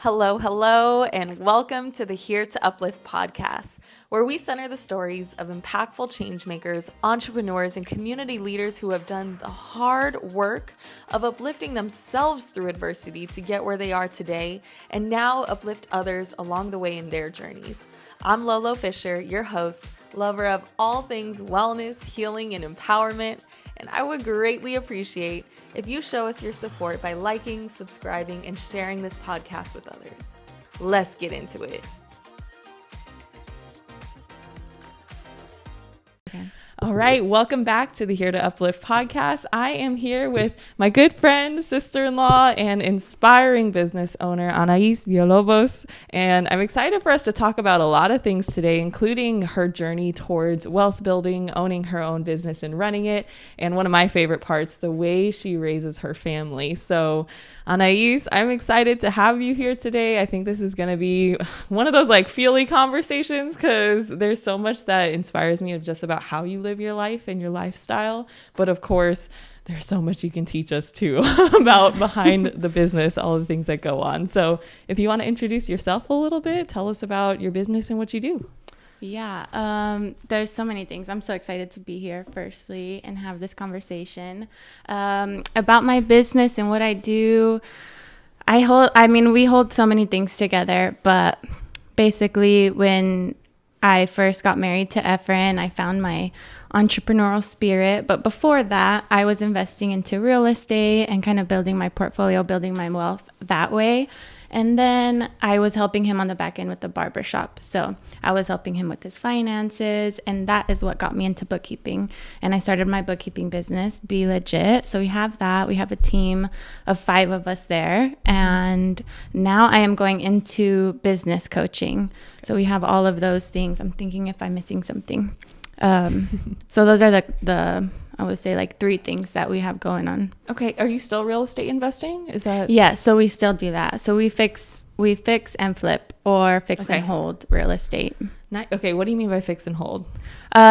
Hello, and welcome to the Here to Uplift podcast, where we center the stories of impactful changemakers, entrepreneurs, and community leaders who have done the hard work of uplifting themselves through adversity to get where they are today, and now uplift others along the way in their journeys. I'm Lolo Fisher, your host, lover of all things wellness, healing, and empowerment, and I would greatly appreciate if you show us your support by liking, subscribing, and sharing this podcast with others. Let's get into it. All right, welcome back to the Here to Uplift podcast. I am here with my good friend, sister-in-law, and inspiring business owner, Anais Villalobos. And I'm excited for us to talk about a lot of things today, including her journey towards wealth building, owning her own business and running it. And one of my favorite parts, the way she raises her family. So Anais, I'm excited to have you here today. I think this is going to be one of those feely conversations because there's so much that inspires me of just about how you live your life and your lifestyle. But of course, there's so much you can teach us too about behind the business, all the things that go on. So if you want to introduce yourself a little bit, tell us about your business and what you do. Yeah, there's so many things. I'm so excited to be here, firstly, and have this conversation about my business and what I do. We hold so many things together, but basically when I first got married to Efren, I found my entrepreneurial spirit. But before that, I was investing into real estate and kind of building my portfolio, building my wealth that way. And then I was helping him on the back end with the barbershop. So I was helping him with his finances, and that is what got me into bookkeeping. And I started my bookkeeping business, Be Legit. So we have that. We have a team of 5 of us there. And now I am going into business coaching. So we have all of those things. I'm thinking if I'm missing something. So those are the I would say 3 things that we have going on. Okay. Are you still real estate investing? Is that? Yeah. So we still do that. So we fix and flip or fix and hold real estate. Okay. What do you mean by fix and hold?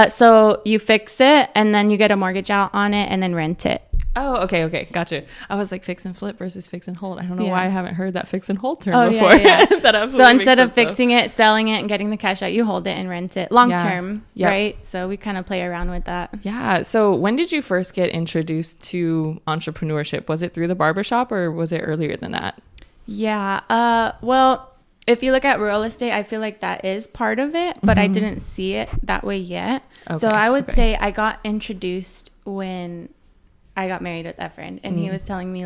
So you fix it and then you get a mortgage out on it and then rent it. Oh, okay. Gotcha. I was like fix and flip versus fix and hold. I don't know why I haven't heard that fix and hold term before. Yeah. That absolutely so instead of sense, fixing it, selling it, and getting the cash out, you hold it and rent it long term, right? So we kind of play around with that. Yeah. So when did you first get introduced to entrepreneurship? Was it through the barbershop or was it earlier than that? Yeah. Well, if you look at real estate, I feel like that is part of it, but I didn't see it that way yet. Okay, so I would say I got introduced when I got married with Efren, and he was telling me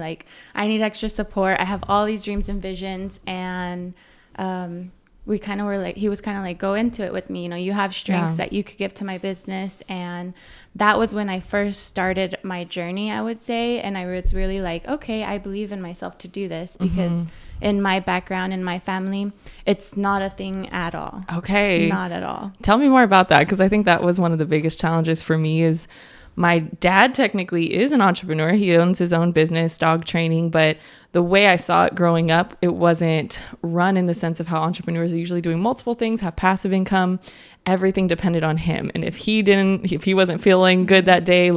I need extra support. I have all these dreams and visions, and we kind of were he was kind of go into it with me. You have strengths that you could give to my business, and that was when I first started my journey, I would say. And I was really okay, I believe in myself to do this because in my background, in my family, it's not a thing at all. Okay. Not at all. Tell me more about that, because I think that was one of the biggest challenges for me is my dad technically is an entrepreneur. He owns his own business, dog training, but the way I saw it growing up, it wasn't run in the sense of how entrepreneurs are usually doing multiple things, have passive income. Everything depended on him. And if he wasn't feeling good that day,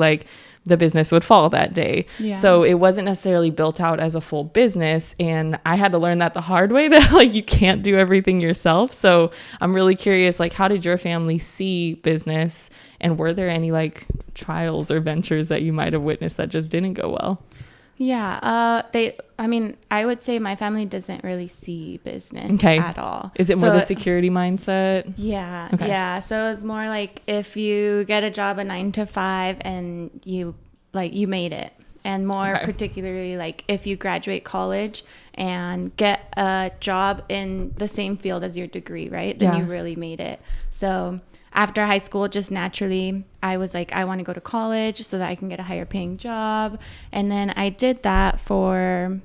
the business would fall that day. Yeah. So it wasn't necessarily built out as a full business. And I had to learn that the hard way that you can't do everything yourself. So I'm really curious, how did your family see business? And were there any trials or ventures that you might have witnessed that just didn't go well? Yeah. I would say my family doesn't really see business at all. Is it more the security mindset? Yeah. Okay. Yeah. So it's more if you get a job, a 9 to 5, and you made it. And more particularly if you graduate college and get a job in the same field as your degree, right? Then you really made it. So after high school, just naturally, I was I want to go to college so that I can get a higher paying job. And then I did that for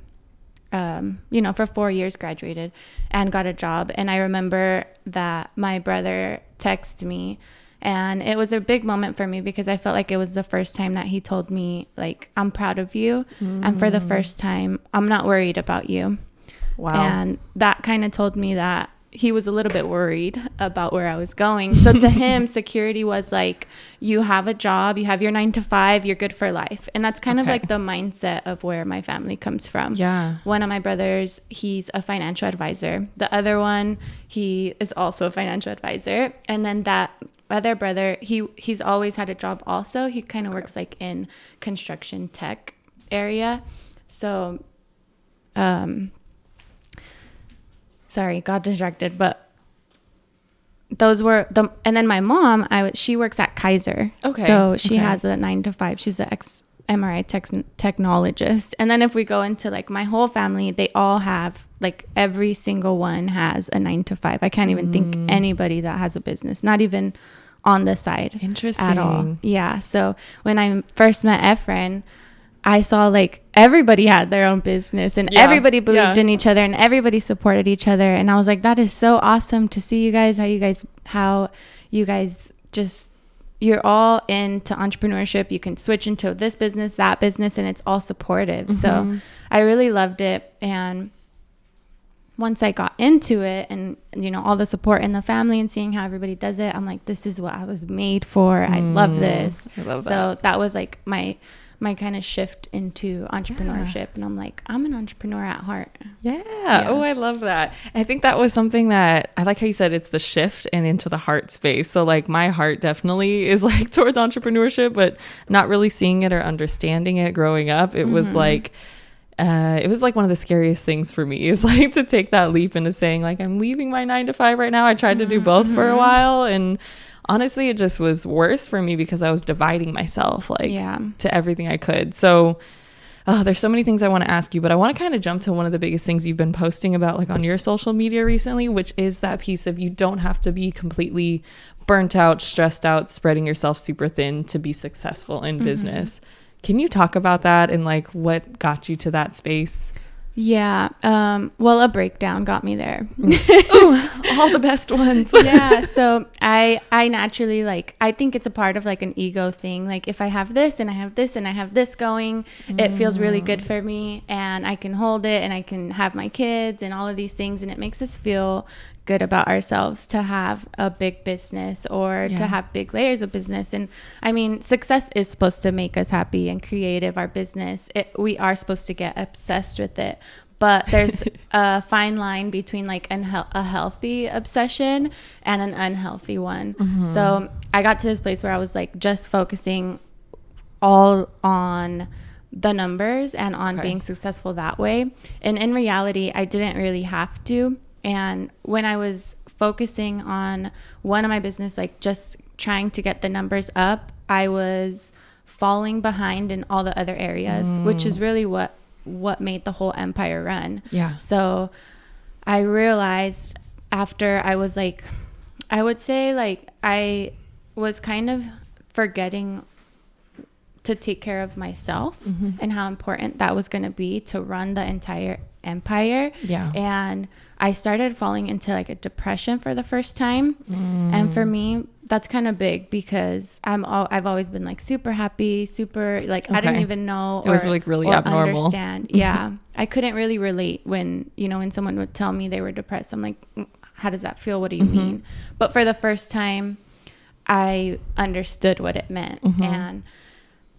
4 years, graduated and got a job. And I remember that my brother texted me, and it was a big moment for me because I felt like it was the first time that he told me, I'm proud of you. And for the first time, I'm not worried about you. Wow. And that kind of told me that, he was a little bit worried about where I was going. So to him, security was like, you have a job, you have your 9 to 5, you're good for life. And that's kind of like the mindset of where my family comes from. Yeah. One of my brothers, he's a financial advisor. The other one, he is also a financial advisor. And then that other brother, he's always had a job also. He kind of works like in construction tech area. So, sorry, got distracted, but those were the, and then my mom, she works at Kaiser. Okay. So she has a 9 to 5. She's an MRI technologist. And then if we go into like my whole family, they all have, like, every single one has a 9 to 5. I can't even think anybody that has a business, not even on the side. Interesting. At all. Yeah. So when I first met Efren, I saw like everybody had their own business and everybody believed in each other and everybody supported each other. And I was like, that is so awesome to see you guys, how you guys just, you're all into entrepreneurship. You can switch into this business, that business, and it's all supportive. So I really loved it. And once I got into it and, you know, all the support in the family and seeing how everybody does it, I'm like, this is what I was made for. I love this. I love that. So that was like my kind of shift into entrepreneurship. And I'm like, I'm an entrepreneur at heart. Yeah. Oh, I love that. I think that was something that I like how you said it's the shift and into the heart space. So like my heart definitely is like towards entrepreneurship, but not really seeing it or understanding it growing up. It was like, one of the scariest things for me is like to take that leap into saying like, I'm leaving my 9 to 5 right now. I tried to do both for a while, and honestly, it just was worse for me because I was dividing myself like to everything I could. So there's so many things I want to ask you, but I want to kind of jump to one of the biggest things you've been posting about like on your social media recently, which is that piece of you don't have to be completely burnt out, stressed out, spreading yourself super thin to be successful in business. Can you talk about that and like what got you to that space? Yeah. Well, a breakdown got me there. Ooh, all the best ones. Yeah. So I naturally, like, I think it's a part of like an ego thing. Like if I have this and I have this and I have this going, it feels really good for me and I can hold it and I can have my kids and all of these things. And it makes us feel good about ourselves to have a big business or to have big layers of business. And I mean, success is supposed to make us happy and creative. Our business, we are supposed to get obsessed with it, but there's a fine line between like a healthy obsession and an unhealthy one. So I got to this place where I was like just focusing all on the numbers and on being successful that way. And in reality, I didn't really have to. And when I was focusing on one of my business, like just trying to get the numbers up, I was falling behind in all the other areas, which is really what made the whole empire run. Yeah. So I realized after I was like, I would say like I was kind of forgetting to take care of myself and how important that was going to be to run the entire empire. Yeah. And I started falling into like a depression for the first time. And for me, that's kind of big because I've always been like super happy, super like I didn't even know it was like really abnormal. Understand. Yeah. I couldn't really relate when someone would tell me they were depressed. I'm like, how does that feel? What do you mean? But for the first time, I understood what it meant. And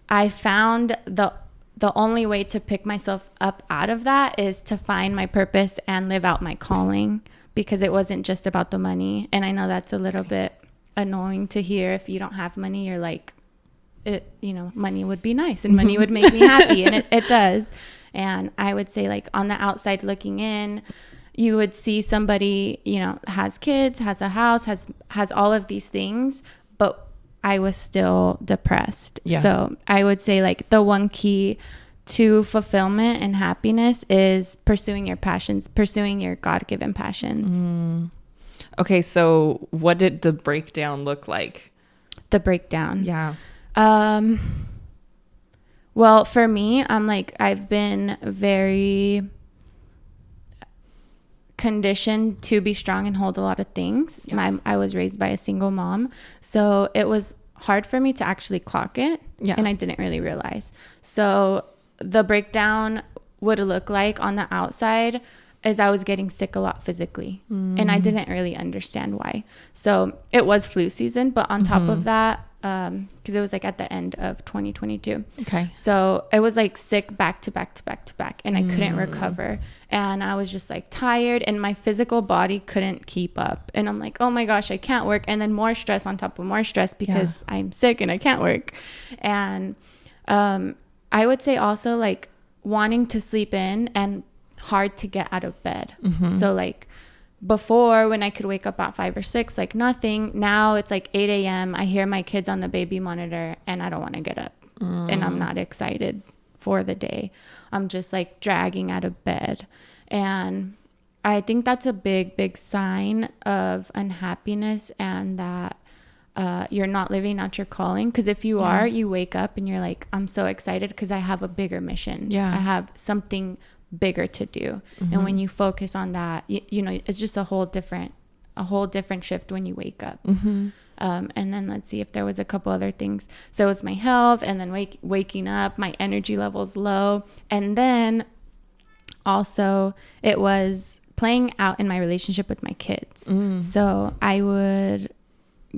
I found the only way to pick myself up out of that is to find my purpose and live out my calling, because it wasn't just about the money. And I know that's a little bit annoying to hear. If you don't have money, you're like, money would be nice and money would make me happy. And it does. And I would say like on the outside looking in, you would see somebody, has kids, has a house, has all of these things, but I was still depressed. Yeah. So I would say like the one key to fulfillment and happiness is pursuing your passions, pursuing your God-given passions. Okay. So what did the breakdown look like? The breakdown. Yeah. Well, for me, I've been very conditioned to be strong and hold a lot of things. Yeah. I was raised by a single mom, so it was hard for me to actually clock it. Yeah. And I didn't really realize. So the breakdown would look like on the outside, is I was getting sick a lot physically, and I didn't really understand why. So it was flu season, but on top of that, because it was like at the end of 2022. Okay. So it was like sick back to back to back to back, and I couldn't recover. And I was just like tired, and my physical body couldn't keep up. And I'm like, oh my gosh, I can't work. And then more stress on top of more stress because I'm sick and I can't work. And I would say also like wanting to sleep in and hard to get out of bed. So like before, when I could wake up at 5 or 6, like nothing. Now it's like 8 a.m. I hear my kids on the baby monitor and I don't want to get up, and I'm not excited for the day. I'm just like dragging out of bed. And I think that's a big sign of unhappiness, and that you're not living out your calling. Because if you are, you wake up and you're like, I'm so excited because I have a bigger mission. I have something bigger to do. And when you focus on that, you know, it's just a whole different shift when you wake up. And then let's see if there was a couple other things. So it was my health, and then waking up, my energy levels low, and then also it was playing out in my relationship with my kids. So I would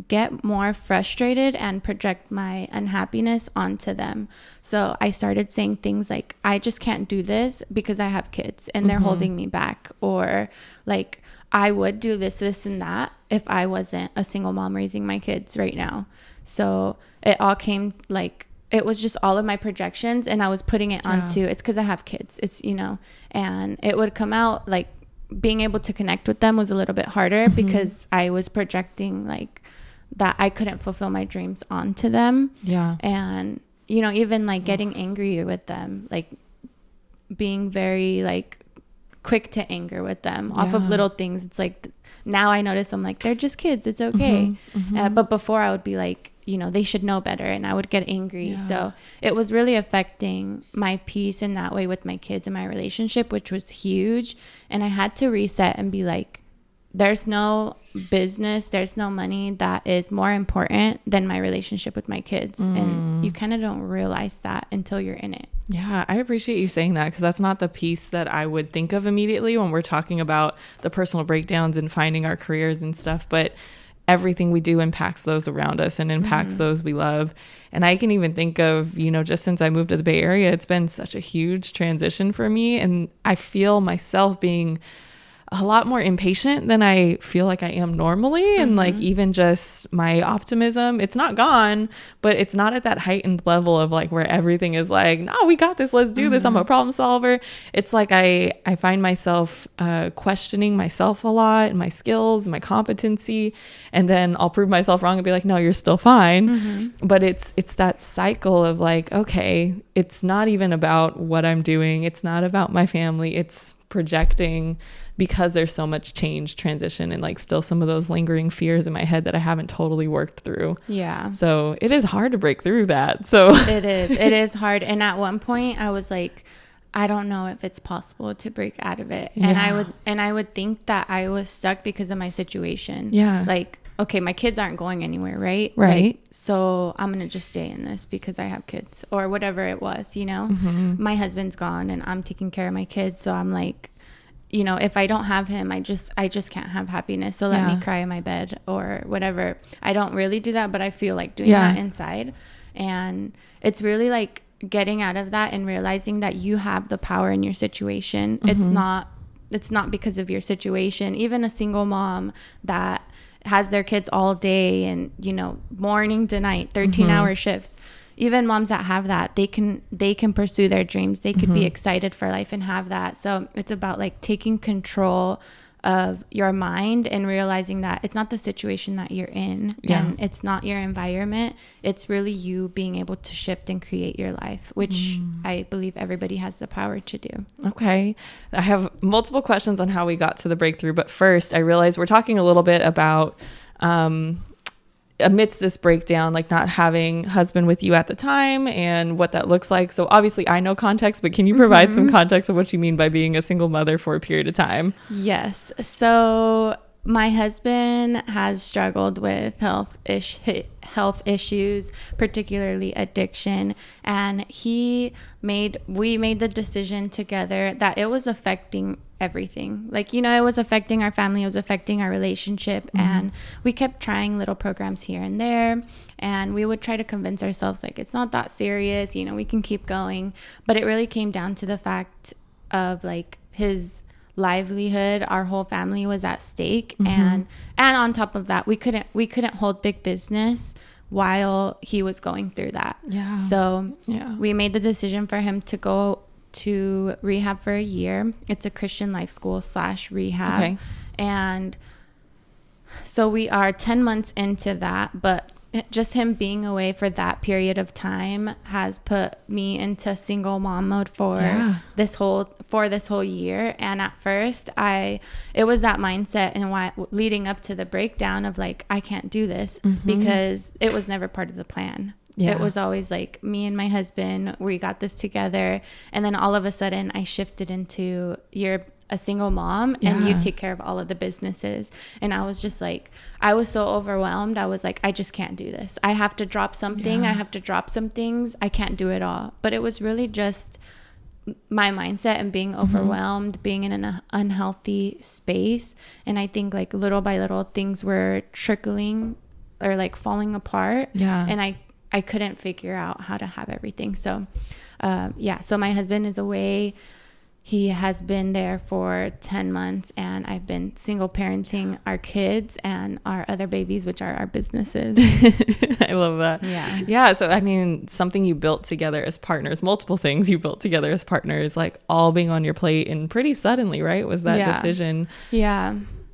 get more frustrated and project my unhappiness onto them. So I started saying things like, I just can't do this because I have kids and they're holding me back. Or like, I would do this, and that if I wasn't a single mom raising my kids right now. So it all came like, it was just all of my projections, and I was putting it onto, it's because I have kids. It's, you know, and it would come out like being able to connect with them was a little bit harder because I was projecting like that I couldn't fulfill my dreams onto them. And, you know, even like getting angry with them, like being very like quick to anger with them off of little things. It's like, now I notice I'm like, they're just kids, it's okay. But before I would be like, you know, they should know better, and I would get angry. So it was really affecting my peace in that way with my kids and my relationship, which was huge. And I had to reset and be like, there's no business, there's no money that is more important than my relationship with my kids. And you kind of don't realize that until you're in it. Yeah, I appreciate you saying that, because that's not the piece that I would think of immediately when we're talking about the personal breakdowns and finding our careers and stuff. But everything we do impacts those around us and impacts those we love. And I can even think of, you know, just since I moved to the Bay Area, it's been such a huge transition for me. And I feel myself being a lot more impatient than I feel like I am normally. And like even just my optimism, it's not gone, but it's not at that heightened level of like where everything is like, no, we got this, let's do this, I'm a problem solver. It's like I find myself questioning myself a lot, and my skills, my competency, and then I'll prove myself wrong and be like, no, you're still fine. But it's that cycle of like, okay, it's not even about what I'm doing, it's not about my family, it's projecting, because there's so much change, transition, and like still some of those lingering fears in my head that I haven't totally worked through. So it is hard to break through that. So it is hard. And at one point I was like, I don't know if it's possible to break out of it. And I would think that I was stuck because of my situation. Like, okay, my kids aren't going anywhere, right? Like, so I'm going to just stay in this because I have kids, or whatever it was, you know? My husband's gone and I'm taking care of my kids. So I'm like, you know, if I don't have him, I just can't have happiness. So let me cry in my bed or whatever. I don't really do that, but I feel like doing that inside. And it's really like getting out of that and realizing that you have the power in your situation. It's not because of your situation. Even a single mom that has their kids all day and, you know, morning to night, 13-hour shifts. Even moms that have that, they can pursue their dreams. They could be excited for life and have that. So it's about like taking control of your mind and realizing that it's not the situation that you're in, and it's not your environment. It's really you being able to shift and create your life, which I believe everybody has the power to do. Okay. I have multiple questions on how we got to the breakthrough, but first I realize we're talking a little bit about amidst this breakdown, like not having husband with you at the time and what that looks like. So obviously I know context, but can you provide some context of what you mean by being a single mother for a period of time? Yes. So my husband has struggled with health issues, particularly addiction. And we made the decision together that it was affecting everything. Like, you know, it was affecting our family, it was affecting our relationship, and we kept trying little programs here and there, and we would try to convince ourselves like it's not that serious, you know, we can keep going. But it really came down to the fact of like his livelihood. Our whole family was at stake, and on top of that, we couldn't hold big business while he was going through that. So we made the decision for him to go to rehab for a year. It's a Christian life school / rehab. And so we are 10 months into that, but just him being away for that period of time has put me into single mom mode for this whole year. And at first it was that mindset, and why leading up to the breakdown of like, I can't do this, because it was never part of the plan. It was always like me and my husband, we got this together. And then all of a sudden I shifted into, you're a single mom and you take care of all of the businesses. And I was just like, I was so overwhelmed. I was like, I just can't do this. I have to drop something. I have to drop some things. I can't do it all. But it was really just my mindset and being overwhelmed, being in an unhealthy space. And I think like little by little things were trickling or like falling apart. And I couldn't figure out how to have everything. So, so my husband is away. He has been there for 10 months, and I've been single parenting our kids and our other babies, which are our businesses. I love that. Yeah. So, I mean, something you built together as partners, multiple things you built together as partners, like all being on your plate and pretty suddenly, right? Was that decision?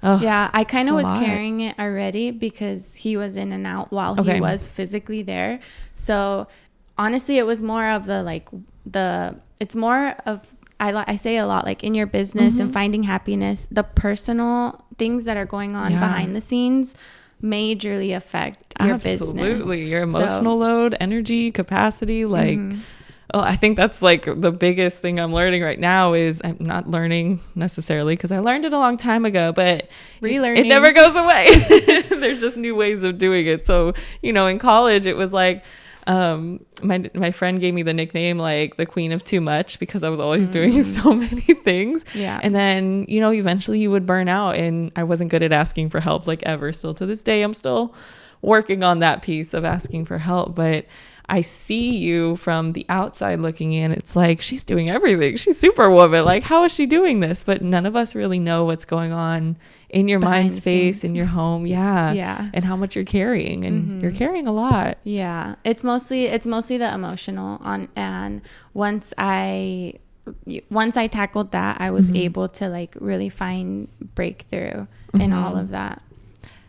Oh, I kind of was carrying it already because he was in and out while he was physically there. So honestly, it was more of it's more of, I say a lot, like in your business and finding happiness, the personal things that are going on behind the scenes majorly affect your business. Absolutely. Your emotional load, energy, capacity, like... Oh, I think that's like the biggest thing I'm learning right now is I'm not learning necessarily because I learned it a long time ago, but relearning. It never goes away. There's just new ways of doing it. So, you know, in college, it was like my friend gave me the nickname like the queen of too much because I was always doing so many things. And then, you know, eventually you would burn out, and I wasn't good at asking for help like ever. Still to this day, I'm still working on that piece of asking for help, but I see you from the outside looking in. It's like, she's doing everything. She's Superwoman. Like, how is she doing this? But none of us really know what's going on in your mind space, in your home. And how much you're carrying. And you're carrying a lot. It's mostly the emotional and once I tackled that, I was able to like really find breakthrough in all of that.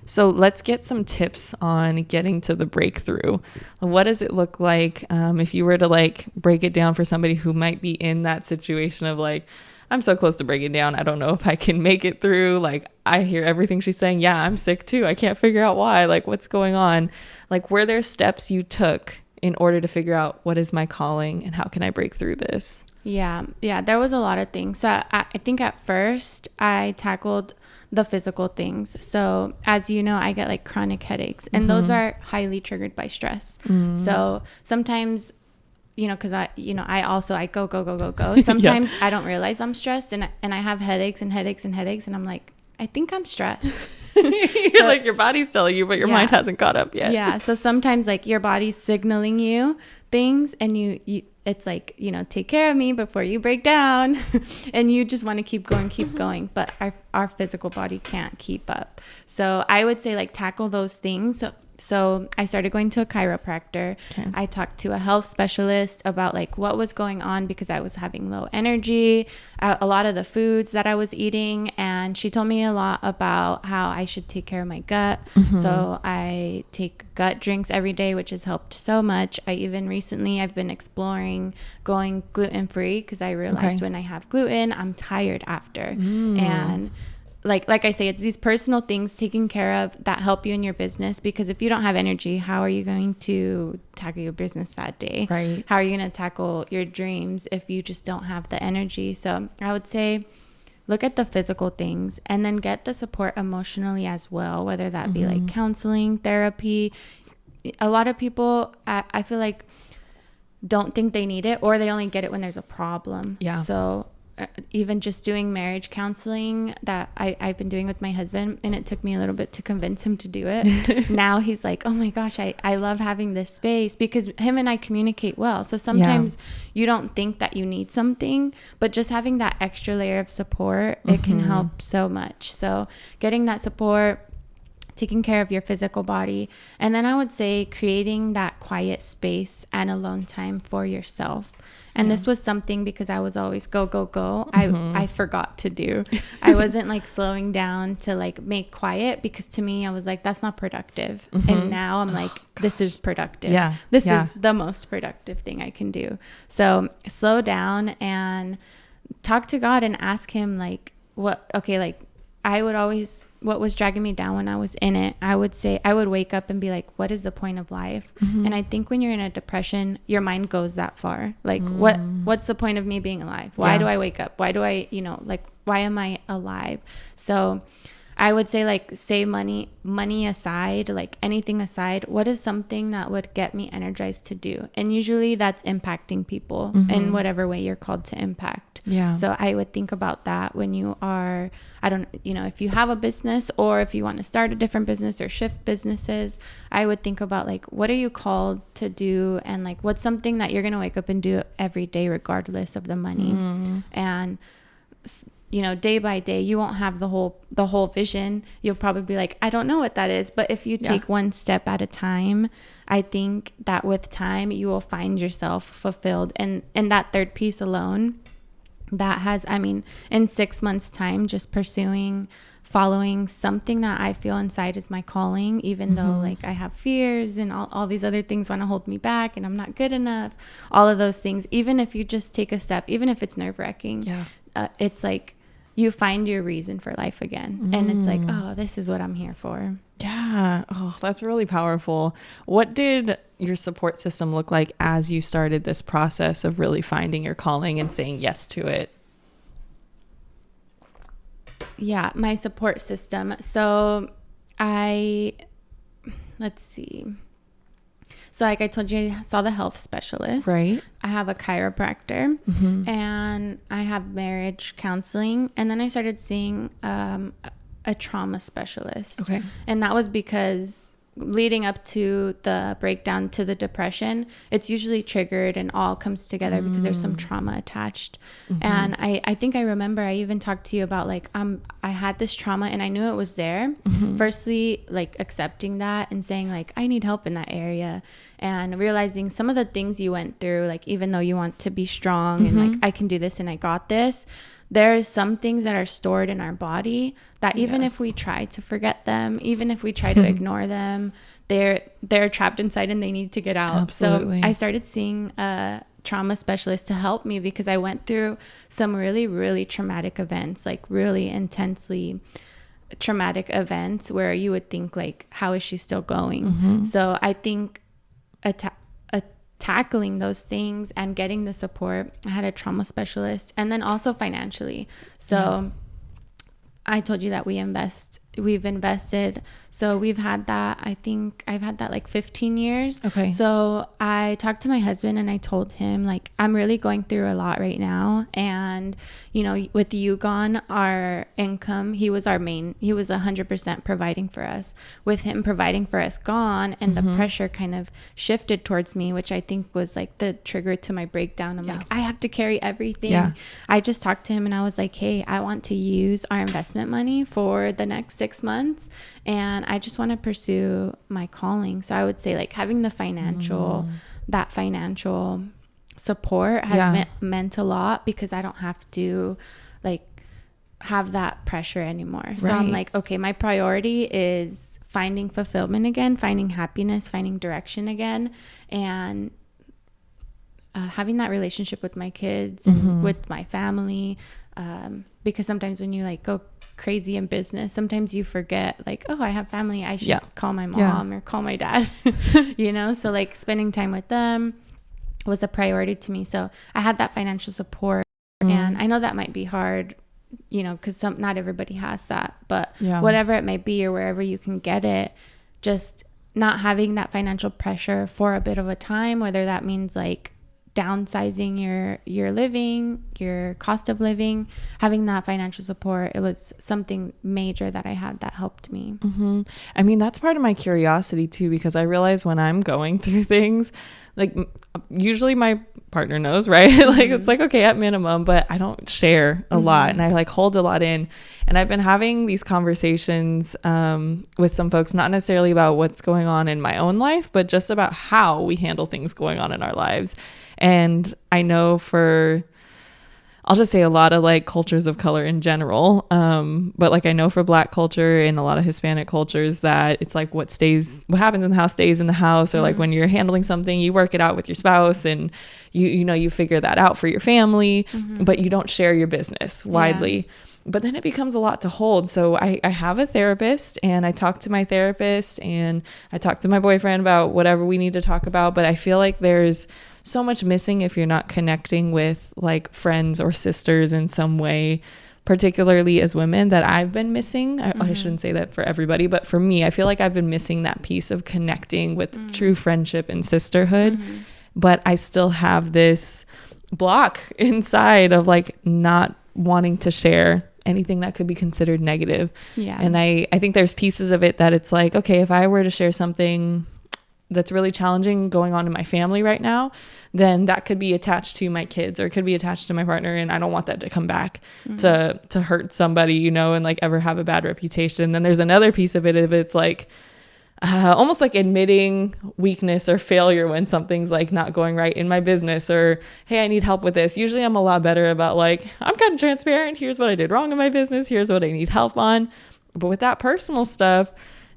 So let's get some tips on getting to the breakthrough. What does it look like if you were to like break it down for somebody who might be in that situation of like, I'm so close to breaking down. I don't know if I can make it through. Like, I hear everything she's saying. Yeah, I'm sick too. I can't figure out why. Like, what's going on? Like, were there steps you took in order to figure out what is my calling and how can I break through this? Yeah, there was a lot of things. So I think at first I tackled the physical things. So as you know, I get like chronic headaches, and those are highly triggered by stress. So sometimes, you know, because I go. Sometimes I don't realize I'm stressed, and I have headaches, and I'm like, I think I'm stressed. You're like, your body's telling you, but your mind hasn't caught up yet. So sometimes like your body's signaling you things, and you it's like, you know, take care of me before you break down. And you just want to keep going. But our physical body can't keep up. So I would say like tackle those things. So I started going to a chiropractor. I talked to a health specialist about like what was going on because I was having low energy, a lot of the foods that I was eating. And she told me a lot about how I should take care of my gut. So I take gut drinks every day, which has helped so much. I've been exploring going gluten-free because I realized when I have gluten, I'm tired after. And like I say, it's these personal things taken care of that help you in your business, because if you don't have energy, how are you going to tackle your business that day? Right. How are you going to tackle your dreams if you just don't have the energy? So I would say look at the physical things and then get the support emotionally as well, whether that be like counseling, therapy. A lot of people, I feel like, don't think they need it, or they only get it when there's a problem. So even just doing marriage counseling that I've been doing with my husband, and it took me a little bit to convince him to do it. Now he's like, oh my gosh, I love having this space, because him and I communicate well. So sometimes you don't think that you need something, but just having that extra layer of support, it can help so much. So getting that support, taking care of your physical body, and then I would say creating that quiet space and alone time for yourself. And this was something, because I was always go, go, go. I forgot to do. I wasn't like slowing down to like make quiet, because to me, I was like, that's not productive. And now I'm like, this is productive. This is the most productive thing I can do. So slow down and talk to God and ask him like, what was dragging me down when I was in it. I would wake up and be like, what is the point of life? And I think when you're in a depression, your mind goes that far. Like, what's the point of me being alive? Why do I wake up? Why do I, why am I alive? So I would say, like, say money aside, like anything aside, what is something that would get me energized to do? And usually that's impacting people in whatever way you're called to impact. So I would think about that when you are, if you have a business, or if you want to start a different business or shift businesses, I would think about like, what are you called to do? And like, what's something that you're going to wake up and do every day, regardless of the money? And day by day, you won't have the whole vision. You'll probably be like, I don't know what that is. But if you take one step at a time, I think that with time, you will find yourself fulfilled. And that third piece alone, that has, in 6 months' time, just following something that I feel inside is my calling, even though like I have fears and all these other things want to hold me back, and I'm not good enough, all of those things. Even if you just take a step, even if it's nerve-wracking, it's like you find your reason for life again. And it's like, oh, this is what I'm here for. Yeah. Oh, that's really powerful. What did your support system look like as you started this process of really finding your calling and saying yes to it? Yeah, my support system. So let's see. So like I told you, I saw the health specialist. Right. I have a chiropractor, and I have marriage counseling. And then I started seeing a trauma specialist. Okay. And that was because leading up to the breakdown to the depression, it's usually triggered and all comes together because there's some trauma attached. And I think I remember I even talked to you about like, I had this trauma and I knew it was there. Firstly, like accepting that and saying like, I need help in that area, and realizing some of the things you went through, like even though you want to be strong and like, I can do this and I got this, there's some things that are stored in our body that even if we try to forget them, even if we try to ignore them, they're trapped inside and they need to get out. Absolutely. So I started seeing a trauma specialist to help me, because I went through some really, really traumatic events, like really intensely traumatic events where you would think like, how is she still going? So I think tackling those things and getting the support, I had a trauma specialist, and then also financially. So I told you that we've invested. So we've had that, I think I've had that like 15 years. Okay. So I talked to my husband and I told him like, I'm really going through a lot right now. And, with you gone, our income, he was 100% providing for us. With him providing for us gone, and the pressure kind of shifted towards me, which I think was like the trigger to my breakdown. I'm like, I have to carry everything. Yeah. I just talked to him and I was like, hey, I want to use our investment money for the next 6 months, and I just want to pursue my calling. So I would say like having the financial support has meant a lot, because I don't have to like have that pressure anymore. So I'm like, okay, my priority is finding fulfillment again, finding happiness, finding direction again, and having that relationship with my kids and with my family. Because sometimes when you like go crazy in business, sometimes you forget like, oh, I have family, I should call my mom or call my dad. So like spending time with them was a priority to me. So I had that financial support, and I know that might be hard, because not everybody has that, but whatever it may be, or wherever you can get it, just not having that financial pressure for a bit of a time, whether that means like downsizing your living, your cost of living, having that financial support, it was something major that I had that helped me. I mean, that's part of my curiosity too, because I realize when I'm going through things, like usually my partner knows, right? Like it's like, okay, at minimum, but I don't share a lot, and I like hold a lot in. And I've been having these conversations with some folks, not necessarily about what's going on in my own life, but just about how we handle things going on in our lives. And I know I'll just say a lot of like cultures of color in general. But like I know for Black culture and a lot of Hispanic cultures that it's like what happens in the house stays in the house, or like when you're handling something, you work it out with your spouse and you figure that out for your family, but you don't share your business widely. Yeah. But then it becomes a lot to hold. So I have a therapist, and I talk to my therapist, and I talk to my boyfriend about whatever we need to talk about. But I feel like there's so much missing if you're not connecting with like friends or sisters in some way, particularly as women, that I've been missing. I shouldn't say that for everybody, but for me, I feel like I've been missing that piece of connecting with true friendship and sisterhood. But I still have this block inside of like not wanting to share anything that could be considered negative. Yeah. And I think there's pieces of it that it's like, okay, if I were to share something that's really challenging going on in my family right now, then that could be attached to my kids, or it could be attached to my partner, and I don't want that to come back to hurt somebody, and like ever have a bad reputation. Then there's another piece of it if it's like almost like admitting weakness or failure when something's like not going right in my business, or hey, I need help with this. Usually I'm a lot better about like, I'm kind of transparent. Here's what I did wrong in my business. Here's what I need help on. But with that personal stuff,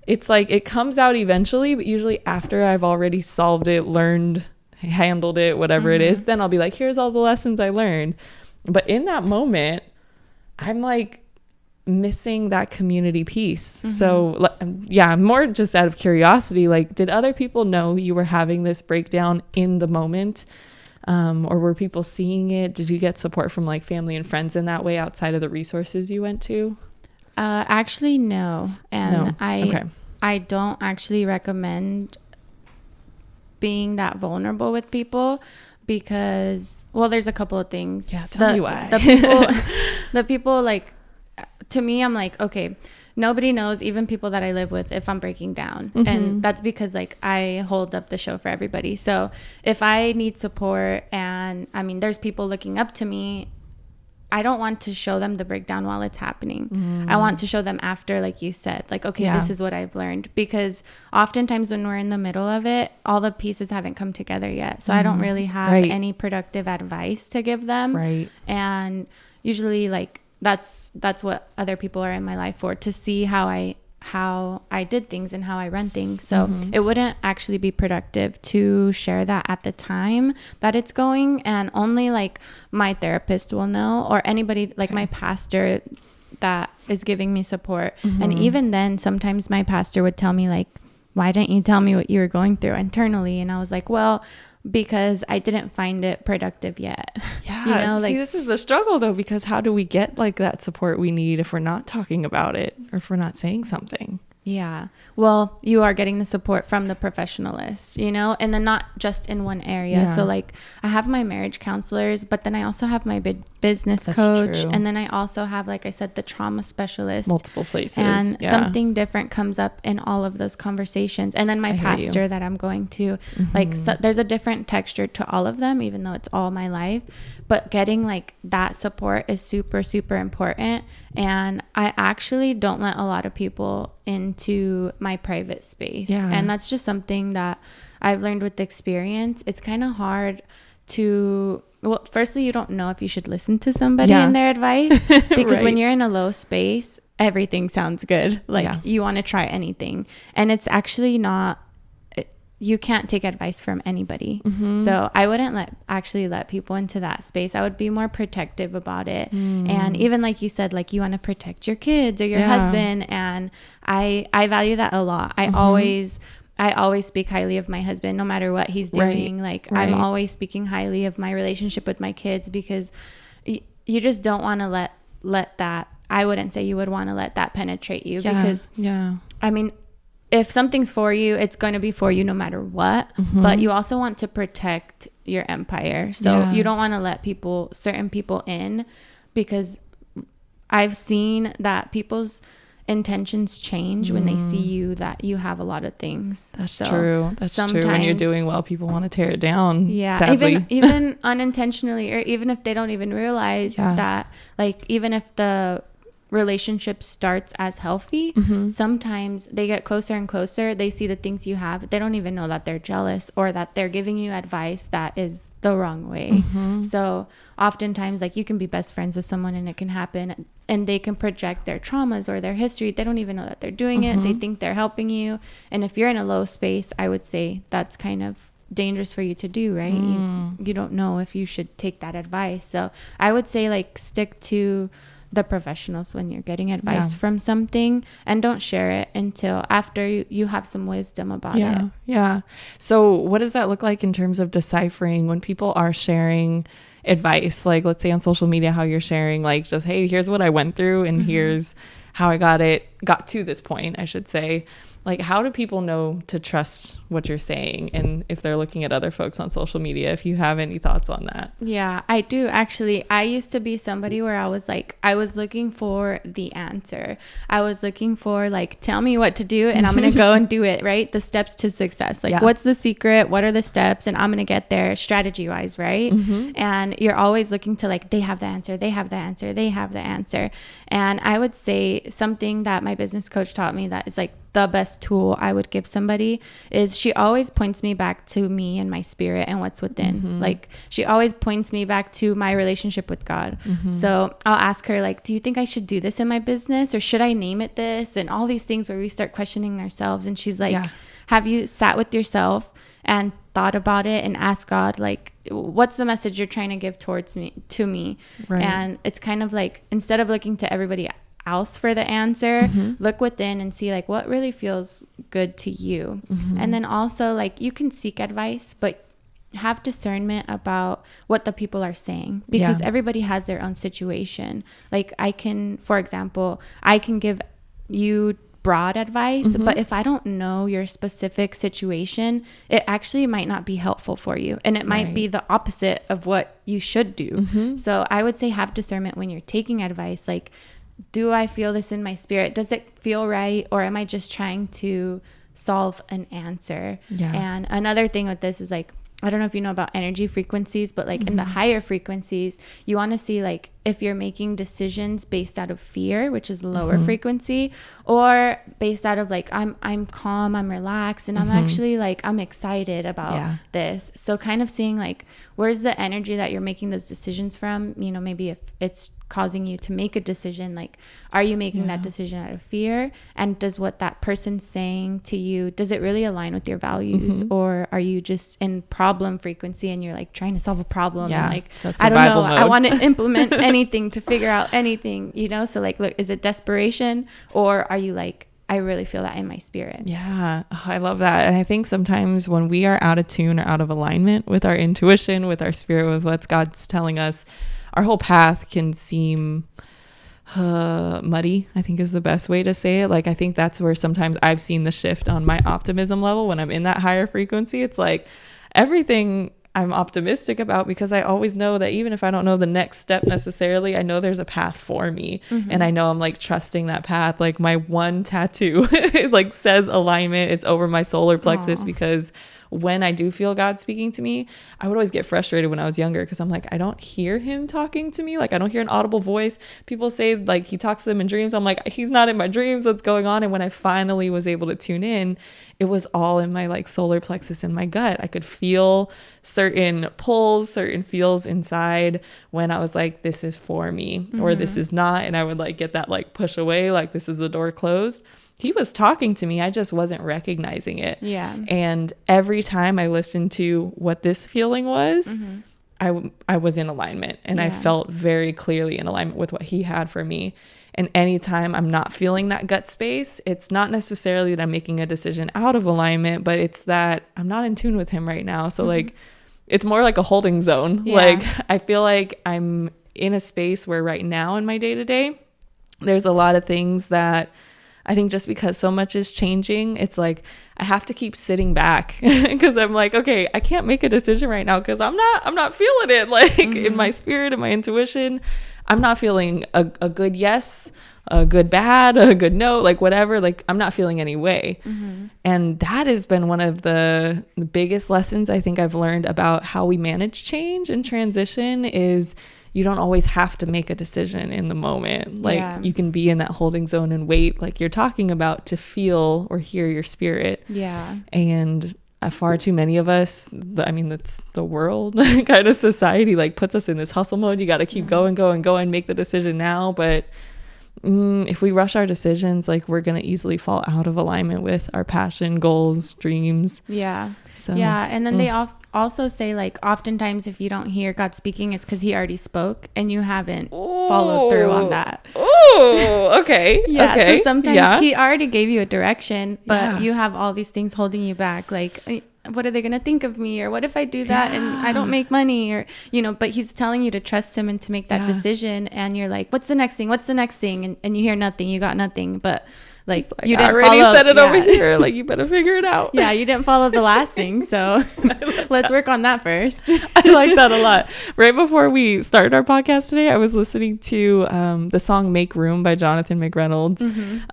it's like it comes out eventually, but usually after I've already solved it, learned, handled it, whatever it is, then I'll be like, here's all the lessons I learned. But in that moment, I'm like missing that community piece. So yeah, more just out of curiosity, like, did other people know you were having this breakdown in the moment? Or were people seeing it? Did you get support from like family and friends in that way outside of the resources you went to? Actually, no. And I don't actually recommend being that vulnerable with people because, well, there's a couple of things. Yeah, tell me why. The people like, to me, I'm like, okay, nobody knows, even people that I live with, if I'm breaking down. And that's because like I hold up the show for everybody. So if I need support, and I mean, there's people looking up to me, I don't want to show them the breakdown while it's happening. I want to show them after, like you said, like, okay, this is what I've learned. Because oftentimes when we're in the middle of it, all the pieces haven't come together yet. So I don't really have any productive advice to give them. Right. And usually like that's what other people are in my life for, to see how I did things and how I run things. So it wouldn't actually be productive to share that at the time that it's going, and only like my therapist will know, or anybody like my pastor that is giving me support. And even then, sometimes my pastor would tell me like, why didn't you tell me what you were going through internally? And I was like, well, because I didn't find it productive yet. Yeah. Like, see, this is the struggle though, because how do we get like that support we need if we're not talking about it, or if we're not saying something? Yeah. Well, you are getting the support from the professionalists, and then not just in one area. Yeah. So like I have my marriage counselors, but then I also have my business coach. True. And then I also have, like I said, the trauma specialist. Multiple places. And something different comes up in all of those conversations. And then my pastor that I'm going to, like, so there's a different texture to all of them, even though it's all my life. But getting like that support is super, super important. And I actually don't let a lot of people into my private space. Yeah. And that's just something that I've learned with experience. It's kind of hard to, well, firstly, you don't know if you should listen to somebody and their advice, because when you're in a low space, everything sounds good. Like you want to try anything. And it's actually not, you can't take advice from anybody. So I wouldn't let people into that space. I would be more protective about it. And even like you said, like you want to protect your kids or your husband. And I value that a lot. I always speak highly of my husband, no matter what he's doing. I'm always speaking highly of my relationship with my kids, because you just don't want to let that, I wouldn't say you would want to let that penetrate you, because I mean, if something's for you, it's going to be for you no matter what. But you also want to protect your empire. So you don't want to let certain people in, because I've seen that people's intentions change when they see you, that you have a lot of things. That's true. That's true. When you're doing well, people want to tear it down. Yeah. Sadly. Even unintentionally, or even if they don't even realize that, like, even if the relationship starts as healthy, sometimes they get closer and closer, they see the things you have, they don't even know that they're jealous, or that they're giving you advice that is the wrong way. So oftentimes, like, you can be best friends with someone and it can happen, and they can project their traumas or their history. They don't even know that they're doing it. They think they're helping you, and if you're in a low space, I would say that's kind of dangerous for you to do, right? You don't know if you should take that advice. So I would say, like, stick to the professionals when you're getting advice from something, and don't share it until after you have some wisdom about it. Yeah. So what does that look like in terms of deciphering when people are sharing advice? Like, let's say on social media, how you're sharing, like, just, hey, here's what I went through, and here's how I got to this point, I should say. Like, how do people know to trust what you're saying? And if they're looking at other folks on social media, if you have any thoughts on that? Yeah, I do. Actually, I used to be somebody where I was looking for the answer. I was looking for, like, tell me what to do and I'm going to go and do it, right? The steps to success. Like, what's the secret? What are the steps? And I'm going to get there strategy wise, right? And you're always looking to, like, they have the answer. They have the answer. They have the answer. And I would say something that my business coach taught me that is, like, the best tool I would give somebody is she always points me back to me and my spirit and what's within. Like, she always points me back to my relationship with God. So I'll ask her, like, do you think I should do this in my business, or should I name it this? And all these things where we start questioning ourselves. And she's like, have you sat with yourself and thought about it and asked God, like, what's the message you're trying to give to me? Right. And it's kind of like, instead of looking to everybody else for the answer, look within and see, like, what really feels good to you. And then also, like, you can seek advice, but have discernment about what the people are saying, because everybody has their own situation. Like, for example, I can give you broad advice, but if I don't know your specific situation, it actually might not be helpful for you, and it might be the opposite of what you should do. So I would say have discernment when you're taking advice. Like, do I feel this in my spirit? Does it feel right? Or am I just trying to solve an answer? And another thing with this is, like, I don't know if you know about energy frequencies, but, like, in the higher frequencies, you want to see, like, if you're making decisions based out of fear, which is lower frequency, or based out of, like, I'm calm, I'm relaxed, and I'm actually, like, I'm excited about this. So kind of seeing, like, where's the energy that you're making those decisions from? You know, maybe if it's causing you to make a decision, like, are you making that decision out of fear? And does what that person's saying to you, does it really align with your values? Or are you just in problem frequency and you're, like, trying to solve a problem? And, like, I don't know, I want to implement anything to figure out anything, you know? So, like, look, is it desperation, or are you like, I really feel that in my spirit? Yeah, I love that. And I think sometimes when we are out of tune or out of alignment with our intuition, with our spirit, with what God's telling us, our whole path can seem muddy, I think is the best way to say it. Like, I think that's where sometimes I've seen the shift on my optimism level when I'm in that higher frequency. It's like everything I'm optimistic about, because I always know that even if I don't know the next step necessarily, I know there's a path for me. And I know I'm, like, trusting that path. Like, my one tattoo it, like, says alignment. It's over my solar plexus. Because when I do feel God speaking to me, I would always get frustrated when I was younger, because I'm like, I don't hear him talking to me. Like, I don't hear an audible voice. People say, like, he talks to them in dreams. I'm like, he's not in my dreams. What's going on? And when I finally was able to tune in, it was all in my, like, solar plexus in my gut. I could feel certain pulls, certain feels inside when I was like, this is for me, or this is not. And I would, like, get that, like, push away, like, this is the door closed. He was talking to me. I just wasn't recognizing it. Yeah. And every time I listened to what this feeling was, I was in alignment, and I felt very clearly in alignment with what he had for me. And anytime I'm not feeling that gut space, it's not necessarily that I'm making a decision out of alignment, but it's that I'm not in tune with him right now. So like, it's more like a holding zone. Like, I feel like I'm in a space where right now in my day to day, there's a lot of things that I think just because so much is changing, it's like I have to keep sitting back because I'm like, okay, I can't make a decision right now because I'm not feeling it. Like in my spirit and my intuition, I'm not feeling a good yes, a good bad, a good no, like whatever. Like I'm not feeling any way. And that has been one of the biggest lessons I think I've learned about how we manage change and transition is you don't always have to make a decision in the moment. Like you can be in that holding zone and wait, like you're talking about, to feel or hear your spirit. Yeah. And far too many of us, I mean, that's the world kind of society, like puts us in this hustle mode. You got to keep going, make the decision now. But if we rush our decisions, like we're going to easily fall out of alignment with our passion, goals, dreams. Yeah. So, yeah. And then they also say, like, oftentimes if you don't hear God speaking, it's because he already spoke and you haven't followed through on that. Oh, okay. Yeah. Okay. So sometimes he already gave you a direction, but you have all these things holding you back. Like, what are they going to think of me? Or what if I do that and I don't make money? Or, but he's telling you to trust him and to make that decision. And you're like, what's the next thing? What's the next thing? And you hear nothing. You got nothing. But like you didn't already said it over here. Like, you better figure it out. Yeah, you didn't follow the last thing. So let's work on that first. I like that a lot. Right before we started our podcast today, I was listening to the song Make Room by Jonathan McReynolds.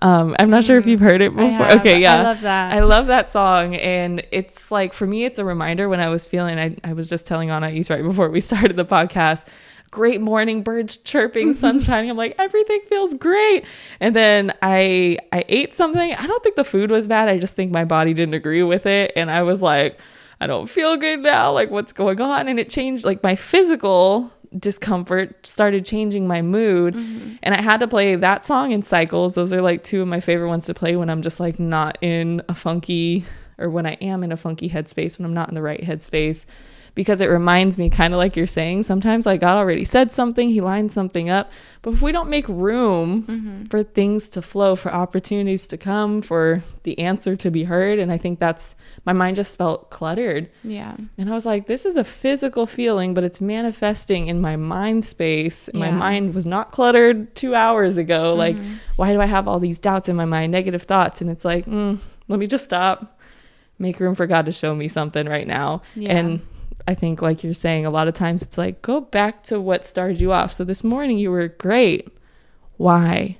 I'm not sure if you've heard it before. Okay, yeah. I love that. I love that song. And it's like, for me, it's a reminder when I was feeling, I was just telling Anais right before we started the podcast, great morning, birds chirping, sun shining. I'm like, everything feels great. And then I ate something. I don't think the food was bad. I just think my body didn't agree with it. And I was like, I don't feel good now. Like, what's going on? And it changed, like, my physical discomfort started changing my mood. And I had to play that song in cycles. Those are like two of my favorite ones to play when I'm just like not in a funky, or when I am in a funky headspace, when I'm not in the right headspace. Because it reminds me, kind of like you're saying, sometimes like God already said something, he lined something up. But if we don't make room for things to flow, for opportunities to come, for the answer to be heard, and I think my mind just felt cluttered. Yeah. And I was like, this is a physical feeling, but it's manifesting in my mind space. My mind was not cluttered 2 hours ago. Like, why do I have all these doubts in my mind, negative thoughts? And it's like, let me just stop, make room for God to show me something right now. And I think, like you're saying, a lot of times it's like, go back to what started you off. So this morning you were great. Why?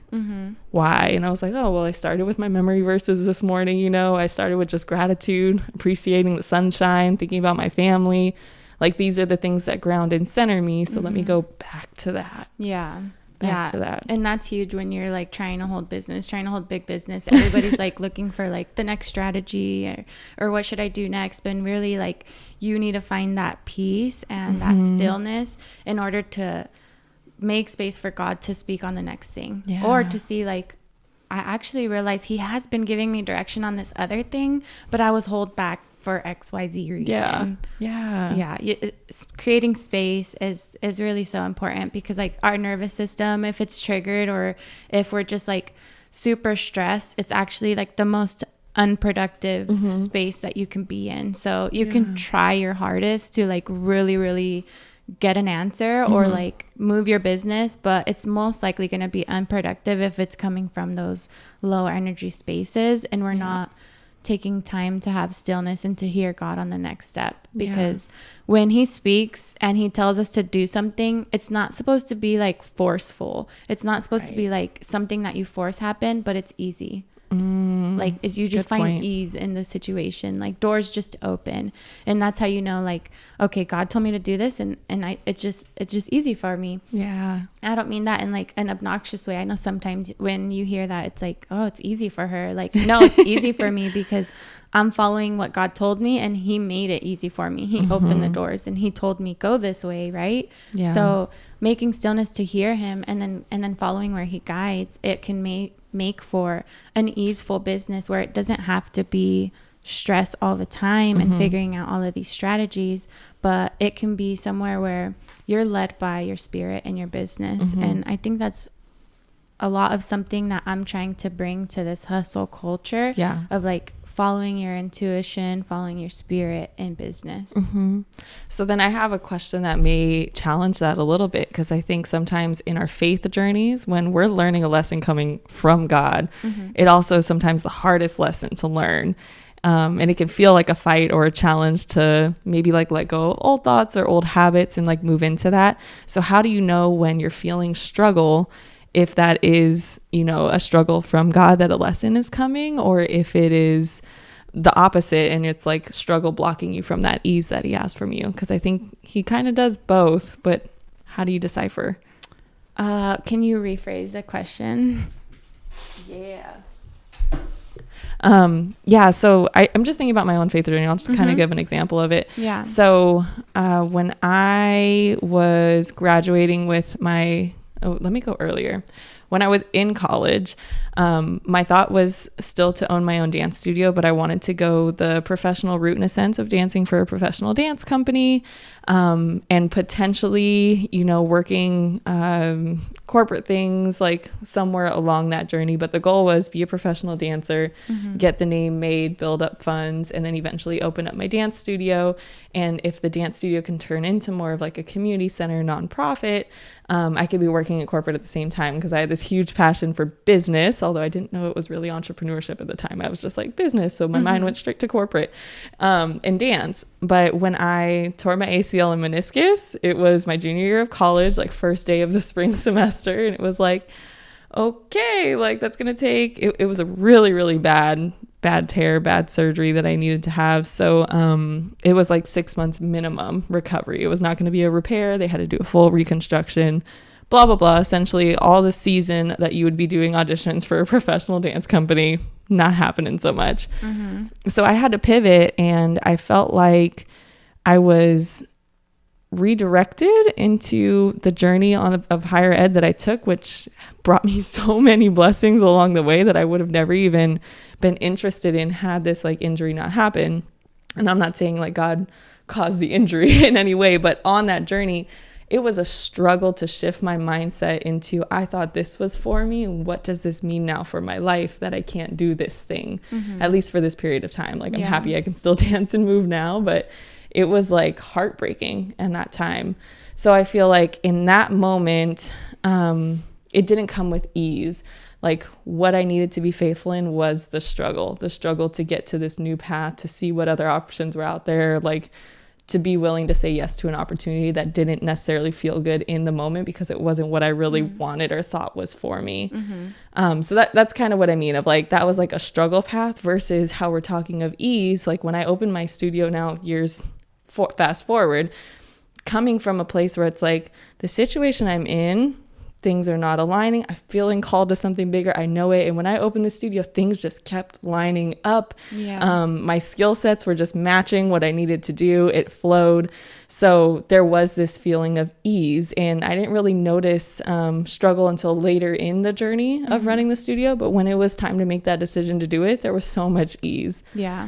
Why? And I was like, oh, well, I started with my memory verses this morning. I started with just gratitude, appreciating the sunshine, thinking about my family. Like, these are the things that ground and center me. So let me go back to that. Yeah. Back to that. And that's huge when you're like trying to hold big business. Everybody's like looking for like the next strategy or what should I do next? But really, like, you need to find that peace and that stillness in order to make space for God to speak on the next thing, or to see, like, I actually realized he has been giving me direction on this other thing, but I was held back for XYZ reason. Creating space is really so important, because like our nervous system, if it's triggered or if we're just like super stressed, it's actually like the most unproductive space that you can be in. So you can try your hardest to like really, really get an answer or like move your business, but it's most likely going to be unproductive if it's coming from those low energy spaces and we're not taking time to have stillness and to hear God on the next step. Because when he speaks and he tells us to do something, it's not supposed to be like forceful. It's not supposed to be like something that you force happen, but it's easy. Like you just find ease in the situation, like doors just open, and that's how you know, like, okay, God told me to do this, and it's just easy for me. I don't mean that in like an obnoxious way. I know sometimes when you hear that, it's like, oh, it's easy for her. Like, no, it's easy for me because I'm following what God told me, and he made it easy for me. He opened the doors and he told me, go this way, right? So making stillness to hear him and then following where he guides, it can make for an easeful business where it doesn't have to be stress all the time and figuring out all of these strategies, but it can be somewhere where you're led by your spirit and your business. And I think that's a lot of something that I'm trying to bring to this hustle culture of like following your intuition, following your spirit in business. So then I have a question that may challenge that a little bit, because I think sometimes in our faith journeys, when we're learning a lesson coming from God, it also is sometimes the hardest lesson to learn. And it can feel like a fight or a challenge to maybe like let go of old thoughts or old habits and like move into that. So how do you know when you're feeling struggle, if that is, you know, a struggle from God that a lesson is coming, or if it is the opposite and it's like struggle blocking you from that ease that he has from you? Because I think he kind of does both, but how do you decipher? Can you rephrase the question? So I'm just thinking about my own faith journey. I'll just kind of give an example of it. So when I was graduating with let me go earlier. When I was in college, my thought was still to own my own dance studio, but I wanted to go the professional route in a sense of dancing for a professional dance company, and potentially, you know, working corporate things like somewhere along that journey. But the goal was be a professional dancer, get the name made, build up funds, and then eventually open up my dance studio. And if the dance studio can turn into more of like a community center nonprofit, I could be working at corporate at the same time, because I had this huge passion for business, although I didn't know it was really entrepreneurship at the time. I was just like business. So my mind went straight to corporate and dance. But when I tore my ACL and meniscus, it was my junior year of college, like first day of the spring semester. And it was like, okay, like that's going to take, it was a really, really bad tear, bad surgery that I needed to have. So it was like 6 months minimum recovery. It was not going to be a repair. They had to do a full reconstruction, blah, blah, blah. Essentially all the season that you would be doing auditions for a professional dance company, not happening so much. So I had to pivot, and I felt like I was redirected into the journey of higher ed that I took, which brought me so many blessings along the way that I would have never even been interested in had this like injury not happen. And I'm not saying like God caused the injury in any way, but on that journey, it was a struggle to shift my mindset into, I thought this was for me, and what does this mean now for my life that I can't do this thing, at least for this period of time? Like I'm happy I can still dance and move now, but it was like heartbreaking in that time. So I feel like in that moment, it didn't come with ease. Like what I needed to be faithful in was the struggle to get to this new path, to see what other options were out there, like to be willing to say yes to an opportunity that didn't necessarily feel good in the moment because it wasn't what I really wanted or thought was for me. So that's kind of what I mean of like, that was like a struggle path versus how we're talking of ease. Like when I opened my studio now, years fast forward, coming from a place where it's like the situation I'm in, things are not aligning. I'm feeling called to something bigger. I know it. And when I opened the studio, things just kept lining up. My skill sets were just matching what I needed to do. It flowed. So there was this feeling of ease, and I didn't really notice struggle until later in the journey of running the studio. But when it was time to make that decision to do it, there was so much ease.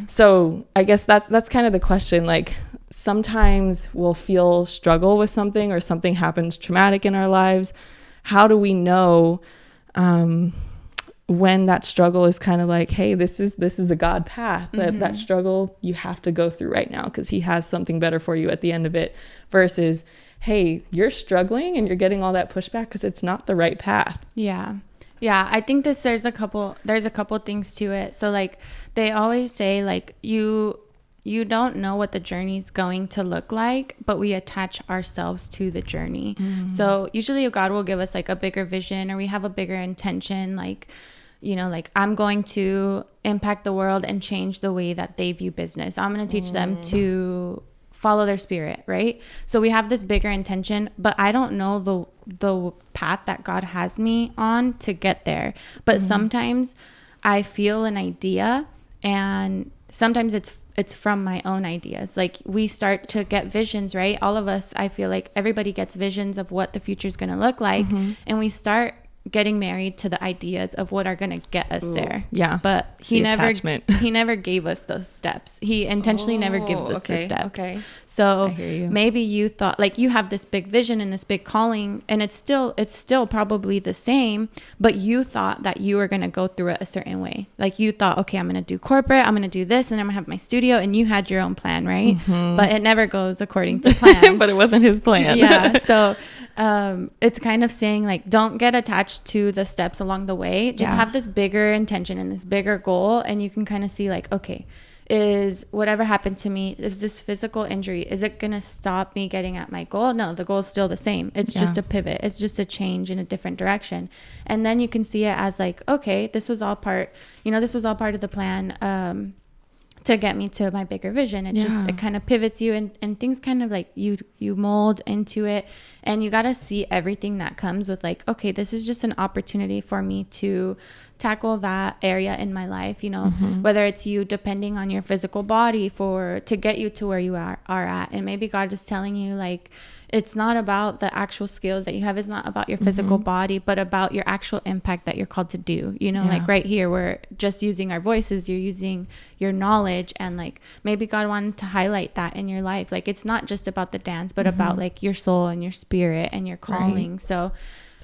So I guess that's kind of the question. Like sometimes we'll feel struggle with something, or something happens traumatic in our lives. How do we know when that struggle is kind of like, hey, this is a God path, that struggle you have to go through right now because he has something better for you at the end of it, versus, hey, you're struggling and you're getting all that pushback because it's not the right path. I think there's a couple things to it. So like they always say, like you don't know what the journey is going to look like, but we attach ourselves to the journey. So usually God will give us like a bigger vision, or we have a bigger intention, like, you know, like I'm going to impact the world and change the way that they view business. I'm going to teach them to follow their spirit, right? So we have this bigger intention, but I don't know the path that God has me on to get there. But sometimes I feel an idea, and sometimes it's from my own ideas. Like we start to get visions, right? All of us, I feel like everybody gets visions of what the future is going to look like. And we start getting married to the ideas of what are going to get us there. Yeah. But he attachment. he never gave us those steps. He intentionally never gives us the steps. Okay. So I hear you. maybe you thought, like, you have this big vision and this big calling, and it's still probably the same, but you thought that you were going to go through it a certain way. Like, you thought, okay, I'm going to do corporate, I'm going to do this, and I'm going to have my studio, and you had your own plan, right? But it never goes according to plan. But it wasn't his plan. Yeah. So it's kind of saying, like, don't get attached to the steps along the way. Just have this bigger intention and this bigger goal, and you can kind of see, like, okay, is whatever happened to me, is this physical injury, is it going to stop me getting at my goal? No, the goal is still the same. It's just a pivot. It's just a change in a different direction. And then you can see it as, like, okay, this was all part of the plan to get me to my bigger vision. It kind of pivots you, and things kind of, like, you mold into it, and you got to see everything that comes with, like, okay, this is just an opportunity for me to tackle that area in my life, whether it's you depending on your physical body to get you to where you are at. And maybe God is telling you, like, it's not about the actual skills that you have. It's not about your physical body, but about your actual impact that you're called to do. Like right here, we're just using our voices. You're using your knowledge, and, like, maybe God wanted to highlight that in your life. Like, it's not just about the dance, but about, like, your soul and your spirit and your calling. Right. So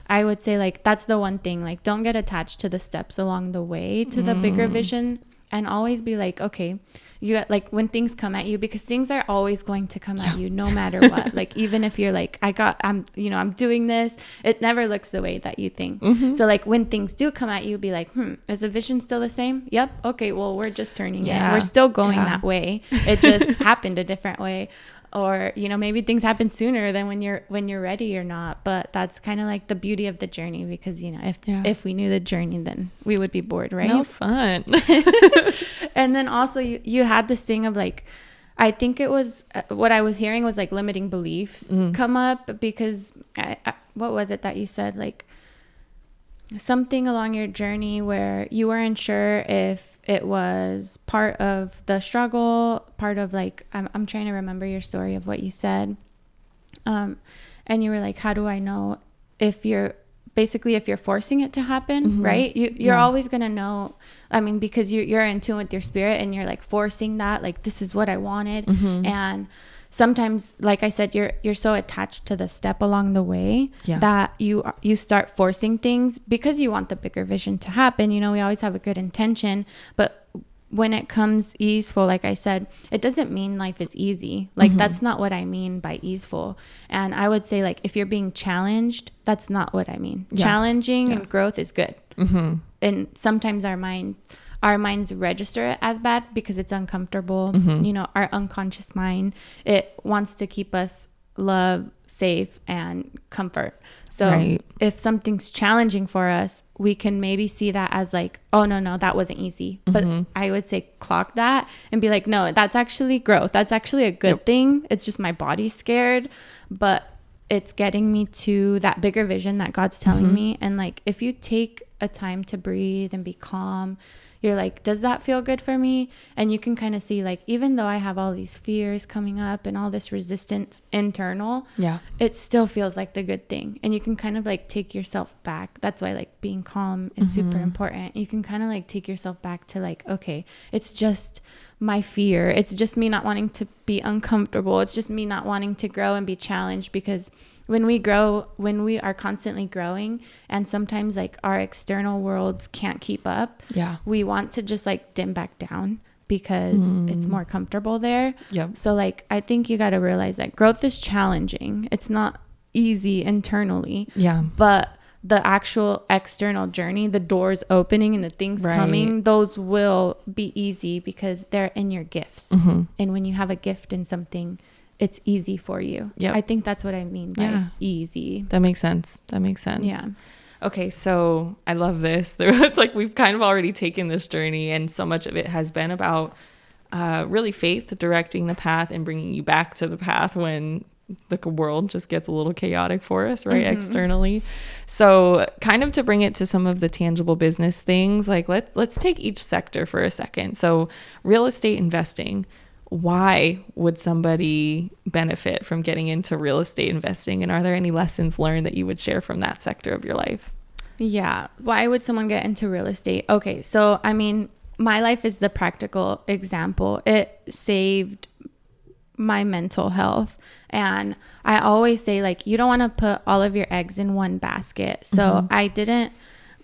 I would say, like, that's the one thing, like, don't get attached to the steps along the way to the bigger vision, and always be like, okay, you got, like, when things come at you, because things are always going to come at you no matter what. Like, even if you're like, I'm doing this, it never looks the way that you think. So, like, when things do come at you, be like, is the vision still the same? Yep. Okay, well, we're just turning it. We're still going that way. It just happened a different way. Or, maybe things happen sooner than when you're ready or not. But that's kind of like the beauty of the journey, because, if we knew the journey, then we would be bored, right? No fun. And then also you had this thing of, like, I think it was what I was hearing was, like, limiting beliefs come up, because what was it that you said? Like, something along your journey where you weren't sure if it was part of the struggle, part of, like, I'm trying to remember your story of what you said. And you were like, how do I know if you're forcing it to happen, right? You're always going to know. I mean, because you're in tune with your spirit, and you're, like, forcing that, like, this is what I wanted. And sometimes, like I said, you're so attached to the step along the way that you start forcing things because you want the bigger vision to happen. We always have a good intention, but when it comes easeful, like I said, it doesn't mean life is easy. Like, that's not what I mean by easeful. And I would say, like, if you're being challenged, that's not what I mean. Challenging and growth is good. And sometimes our minds register it as bad because it's uncomfortable. Our unconscious mind, it wants to keep us love, safe, and comfort. So if something's challenging for us, we can maybe see that as, like, oh, no, that wasn't easy. But I would say clock that and be like, no, that's actually growth. That's actually a good thing. It's just my body's scared, but it's getting me to that bigger vision that God's telling me. And, like, if you take a time to breathe and be calm, you're like, does that feel good for me? And you can kind of see, like, even though I have all these fears coming up and all this resistance internal, it still feels like the good thing. And you can kind of, like, take yourself back. That's why, like, being calm is super important. You can kind of, like, take yourself back to, like, okay, it's just my fear. It's just me not wanting to be uncomfortable. It's just me not wanting to grow and be challenged, because when we are constantly growing, and sometimes, like, our external worlds can't keep up, we want to just, like, dim back down because it's more comfortable there. So, like, I think you got to realize that growth is challenging. It's not easy internally, but the actual external journey, the doors opening and the things coming, those will be easy because they're in your gifts. And when you have a gift in something, it's easy for you. I think that's what I mean by easy. That makes sense. Yeah. Okay, so I love this. It's like we've kind of already taken this journey, and so much of it has been about really faith directing the path and bringing you back to the path when the world just gets a little chaotic for us, right? Externally. So kind of to bring it to some of the tangible business things, like let's take each sector for a second. So real estate investing. Why would somebody benefit from getting into real estate investing? And are there any lessons learned that you would share from that sector of your life? Yeah. Why would someone get into real estate? Okay. So, I mean, my life is the practical example. It saved my mental health. And I always say, like, you don't want to put all of your eggs in one basket. So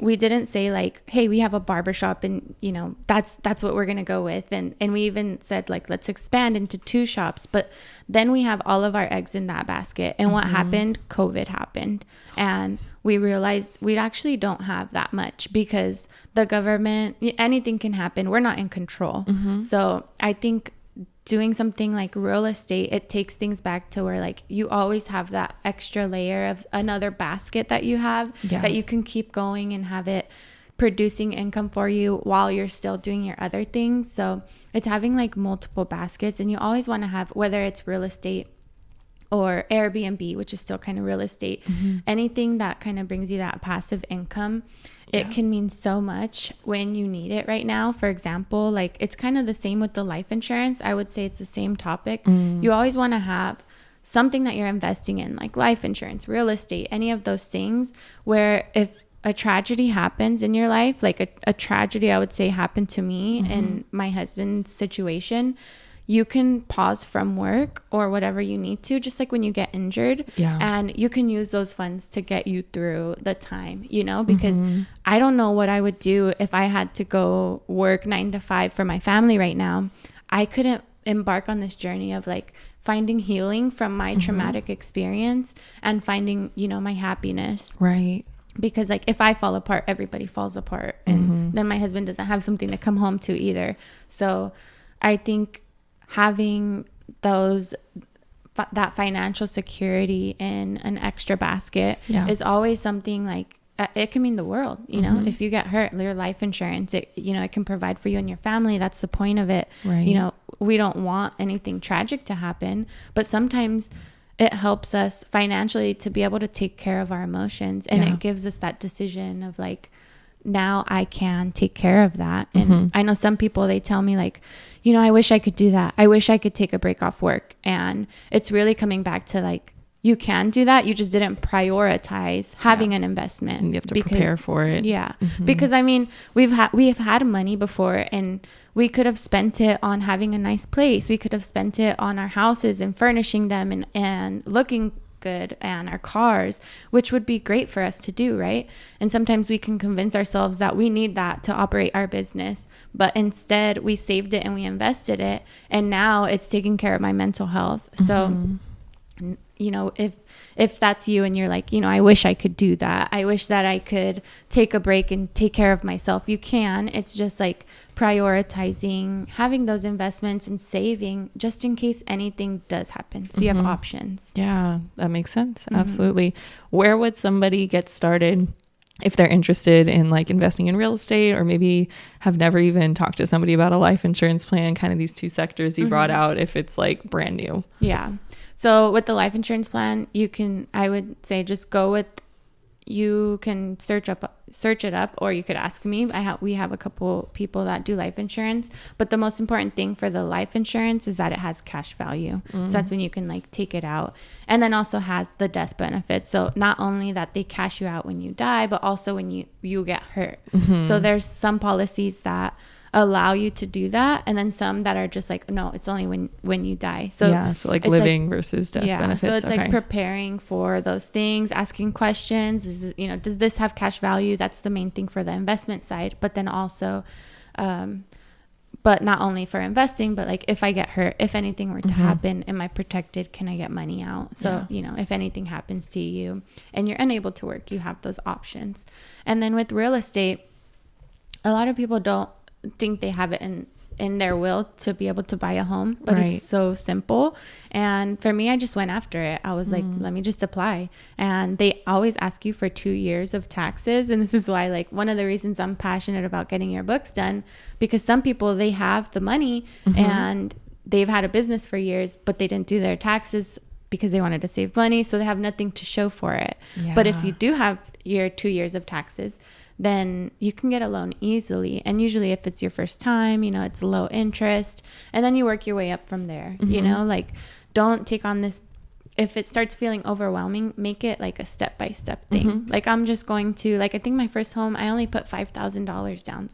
we didn't say like, hey, we have a barbershop and, you know, that's what we're going to go with. And we even said like, let's expand into 2 shops. But then we have all of our eggs in that basket. And what happened? COVID happened. And we realized we actually don't have that much because the government, anything can happen. We're not in control. So I think doing something like real estate, it takes things back to where like you always have that extra layer of another basket that you have that you can keep going and have it producing income for you while you're still doing your other things. So it's having like multiple baskets, and you always want to have, whether it's real estate or Airbnb, which is still kind of real estate, anything that kind of brings you that passive income. It can mean so much when you need it right now. For example, like it's kind of the same with the life insurance. I would say it's the same topic. You always want to have something that you're investing in, like life insurance, real estate, any of those things, where if a tragedy happens in your life, like a tragedy, I would say happened to me in my husband's situation, you can pause from work or whatever you need to, just like when you get injured, and you can use those funds to get you through the time, you know, because I don't know what I would do if I had to go work 9 to 5 for my family right now. I couldn't embark on this journey of like finding healing from my traumatic experience and finding, you know, my happiness. Right. Because like if I fall apart, everybody falls apart. And then my husband doesn't have something to come home to either. So I think having that financial security in an extra basket is always something like, it can mean the world, you know. If you get hurt, your life insurance, it, you know, it can provide for you and your family. That's the point of it. Right. You know, we don't want anything tragic to happen, but sometimes it helps us financially to be able to take care of our emotions, and it gives us that decision of like, now I can take care of that. And I know some people, they tell me like, you know, I wish I could do that. I wish I could take a break off work. And it's really coming back to like, you can do that. You just didn't prioritize having an investment. And you have to prepare for it. Yeah. Because I mean, we have had money before, and we could have spent it on having a nice place. We could have spent it on our houses and furnishing them and looking good, and our cars, which would be great for us to do, right? And sometimes we can convince ourselves that we need that to operate our business, but instead we saved it and we invested it, and now it's taking care of my mental health. So you know, if that's you and you're like, you know, I wish I could do that, I wish that I could take a break and take care of myself, you can. It's just like prioritizing having those investments and saving just in case anything does happen, so you have options. Yeah, that makes sense. Absolutely. Where would somebody get started if they're interested in like investing in real estate, or maybe have never even talked to somebody about a life insurance plan, kind of these 2 sectors you brought out, if it's like brand new? Yeah. So with the life insurance plan, I would say just go with, you can search it up, or you could ask me. We have a couple people that do life insurance, but the most important thing for the life insurance is that it has cash value. So that's when you can like take it out, and then also has the death benefit. So not only that they cash you out when you die, but also when you get hurt. So there's some policies that allow you to do that, and then some that are just like, no, it's only when you die. So so like living versus death benefits. So it's like preparing for those things, asking questions. Does this have cash value? That's the main thing for the investment side, but then also but not only for investing, but like if I get hurt, if anything were to happen, am I protected? Can I get money out? So you know, if anything happens to you and you're unable to work, you have those options. And then with real estate, a lot of people don't think they have it in their will to be able to buy a home, but it's so simple. And for me, I just went after it. I was like, let me just apply. And they always ask you for 2 years of taxes. And this is why, like, one of the reasons I'm passionate about getting your books done, because some people, they have the money and they've had a business for years, but they didn't do their taxes because they wanted to save money. So they have nothing to show for it. But if you do have your 2 years of taxes, then you can get a loan easily. And usually if it's your first time, you know, it's low interest, and then you work your way up from there. You know, like, don't take on this. if it starts feeling overwhelming, make it like a step-by-step thing. Like I'm just going to, like, I think my first home, I only put $5,000 down.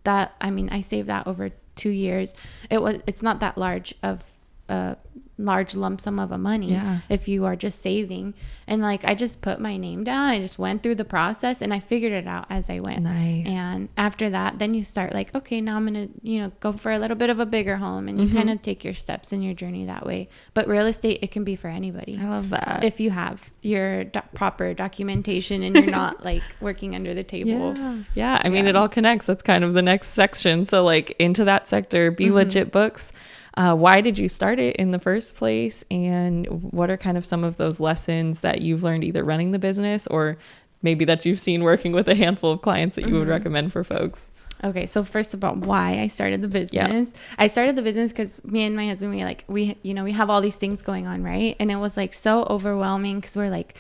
That, I mean, I saved that over 2 years. It's not that large of a large lump sum of a money if you are just saving. And like I just put my name down, I just went through the process and I figured it out as I went. Nice. And after that, then you start like, okay, now I'm gonna, you know, go for a little bit of a bigger home, and you kind of take your steps in your journey that way. But real estate, it can be for anybody. I love that. If you have your proper documentation and you're not like working under the table. I mean, it all connects. That's kind of the next section. So like into that sector, Be Legit Books. Why did you start it in the first place? And what are kind of some of those lessons that you've learned either running the business or maybe that you've seen working with a handful of clients that you would recommend for folks? Okay, so first about why I started the business. I started the business because me and my husband, we have all these things going on, right? And it was like so overwhelming because we're like,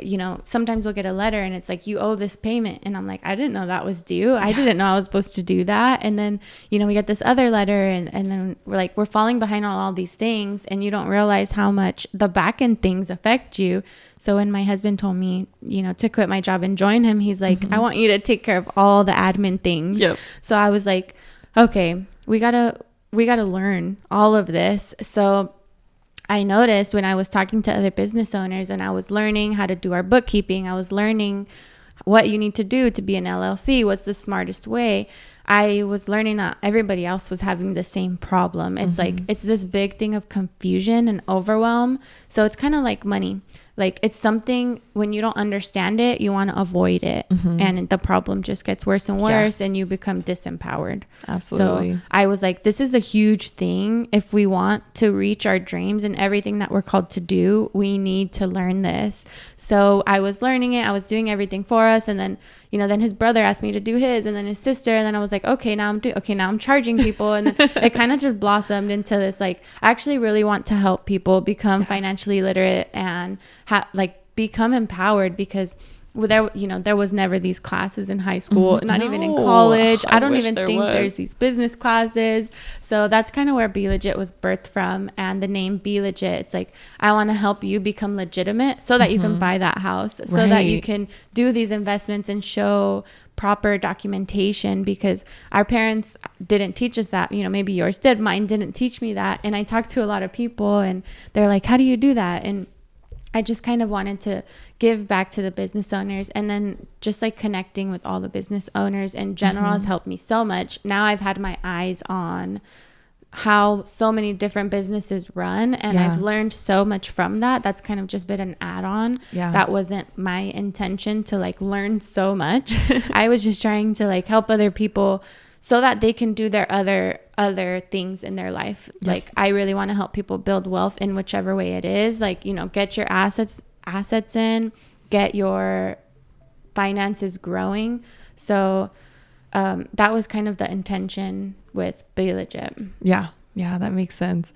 you know, sometimes we'll get a letter and it's like, you owe this payment. And I'm like, I didn't know that was due. I didn't know I was supposed to do that. And then, you know, we get this other letter and then we're like, we're falling behind on all these things, and you don't realize how much the back end things affect you. So when my husband told me, you know, to quit my job and join him, he's like, I want you to take care of all the admin things. So I was like, okay, we gotta learn all of this. So I noticed when I was talking to other business owners and I was learning how to do our bookkeeping, I was learning what you need to do to be an LLC, what's the smartest way. I was learning that everybody else was having the same problem. It's like, it's this big thing of confusion and overwhelm. So it's kind of like money. Like it's something, when you don't understand it, you want to avoid it. And the problem just gets worse and worse and you become disempowered. Absolutely. So I was like, this is a huge thing. If we want to reach our dreams and everything that we're called to do, we need to learn this. So I was learning it. I was doing everything for us. And then, you know, then his brother asked me to do his, and then his sister. And then I was like, okay, now I'm charging people. And then it kind of just blossomed into this, like, I actually really want to help people become financially literate and become empowered, because there was never these classes in high school, not even in college. I don't even think there's these business classes. So that's kind of where Be Legit was birthed from. And the name Be Legit, it's like, I want to help you become legitimate so that you can buy that house, so that you can do these investments and show proper documentation, because our parents didn't teach us that. You know, maybe yours did, mine didn't teach me that. And I talked to a lot of people and they're like, how do you do that? And I just kind of wanted to give back to the business owners, and then just like connecting with all the business owners in general has helped me so much. Now I've had my eyes on how so many different businesses run, and I've learned so much from that. That's kind of just been an add-on. That wasn't my intention to like learn so much. I was just trying to like help other people so that they can do their other things in their life. Like I really want to help people build wealth in whichever way it is. Like, you know, get your assets in, get your finances growing. So that was kind of the intention with Be Legit. Yeah, that makes sense.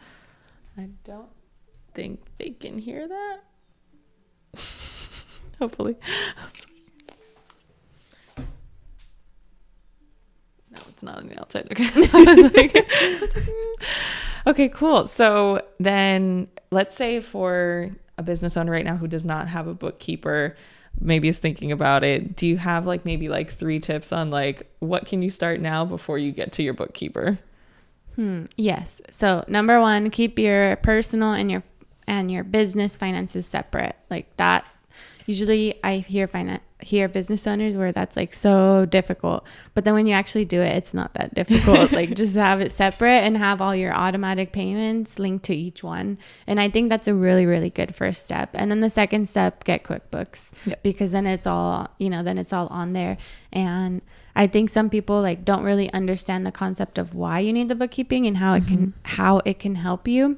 I don't think they can hear that. Hopefully. No, it's not on the outside. Okay. Okay, cool. So then let's say for a business owner right now who does not have a bookkeeper, maybe is thinking about it, do you have like maybe like 3 tips on like what can you start now before you get to your bookkeeper? Yes. So number 1, keep your personal and your business finances separate. Like that. Usually I hear business owners where that's like so difficult, but then when you actually do it, it's not that difficult. Like just have it separate and have all your automatic payments linked to each one. And I think that's a really, really good first step. And then the second step, get QuickBooks, because then it's all, on there. And I think some people like don't really understand the concept of why you need the bookkeeping and how it can help you.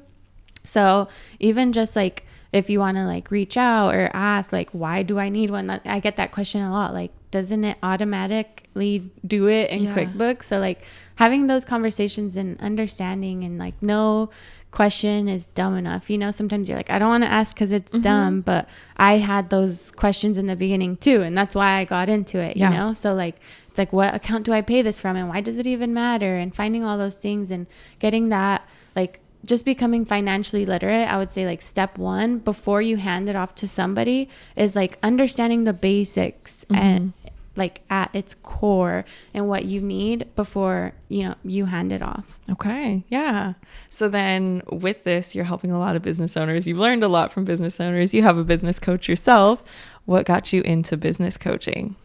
So even just like, if you want to like reach out or ask like, why do I need one? I get that question a lot. Like, doesn't it automatically do it in QuickBooks? So like having those conversations and understanding, and like no question is dumb enough. You know, sometimes you're like, I don't want to ask because it's dumb, but I had those questions in the beginning too. And that's why I got into it, you know? So like, it's like, what account do I pay this from? And why does it even matter? And finding all those things and getting that like just becoming financially literate, I would say like step one before you hand it off to somebody is like understanding the basics and like at its core and what you need before, you know, you hand it off. Okay. Yeah. So then with this, you're helping a lot of business owners. You've learned a lot from business owners. You have a business coach yourself. What got you into business coaching?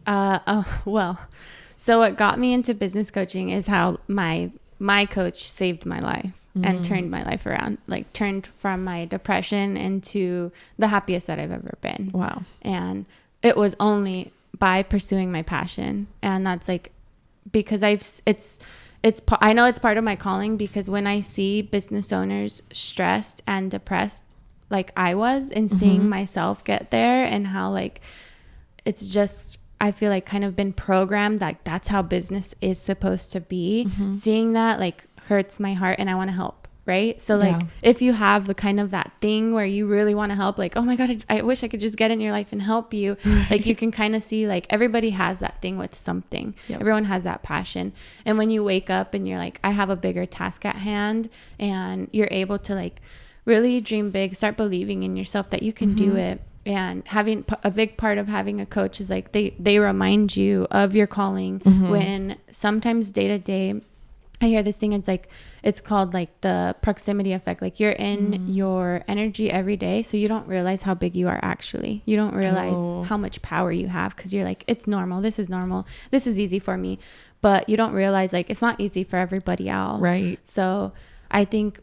So what got me into business coaching is how my coach saved my life and turned my life around, like turned from my depression into the happiest that I've ever been. Wow. And it was only by pursuing my passion. And that's like, because I know it's part of my calling, because when I see business owners stressed and depressed, like I was, and seeing myself get there, and how like, it's just, I feel like kind of been programmed like that's how business is supposed to be. Seeing that like hurts my heart, and I want to help. Right. So like if you have the kind of that thing where you really want to help, like, oh my God, I wish I could just get in your life and help you. Like you can kind of see like everybody has that thing with something. Everyone has that passion. And when you wake up and you're like, I have a bigger task at hand, and you're able to like really dream big, start believing in yourself that you can do it. And having a big part of having a coach is like they remind you of your calling when sometimes day to day, I hear this thing, it's called like the proximity effect. Like you're in your energy every day, so you don't realize how big you are actually. You don't realize how much power you have, because you're like, it's normal. This is normal. This is easy for me. But you don't realize like it's not easy for everybody else. Right. So I think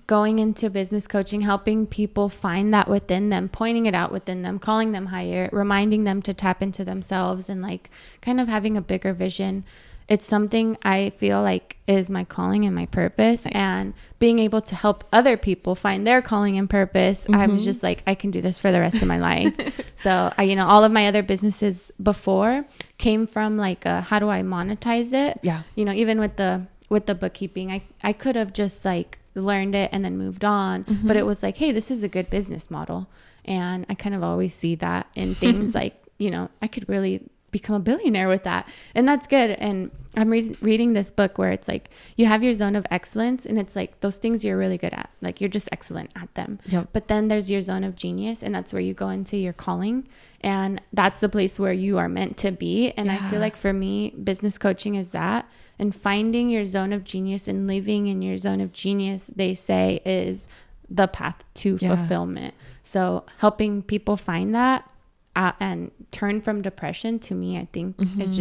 going into business coaching, helping people find that within them, pointing it out within them, calling them higher, reminding them to tap into themselves, and like kind of having a bigger vision. It's something I feel like is my calling and my purpose. Nice. And being able to help other people find their calling and purpose, I was just like, I can do this for the rest of my life. So I, all of my other businesses before came from like how do I monetize it? Yeah. Even with the bookkeeping, I could have just like learned it and then moved on, but it was like, hey, this is a good business model. And I kind of always see that in things like, I could really become a billionaire with that, and that's good. And I'm reading this book where it's like you have your zone of excellence, and it's like those things you're really good at, like you're just excellent at them. But then there's your zone of genius, and that's where you go into your calling, and that's the place where you are meant to be. And I feel like for me, business coaching is that, and finding your zone of genius and living in your zone of genius, they say, is the path to fulfillment. So helping people find that and turn from depression, to me, I think it's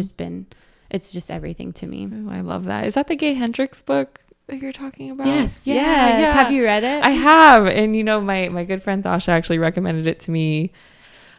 just everything to me. Oh, I love that. Is that the Gay Hendricks book that you're talking about? Yes. Yeah. Have you read it? I have. And my good friend Thasha actually recommended it to me.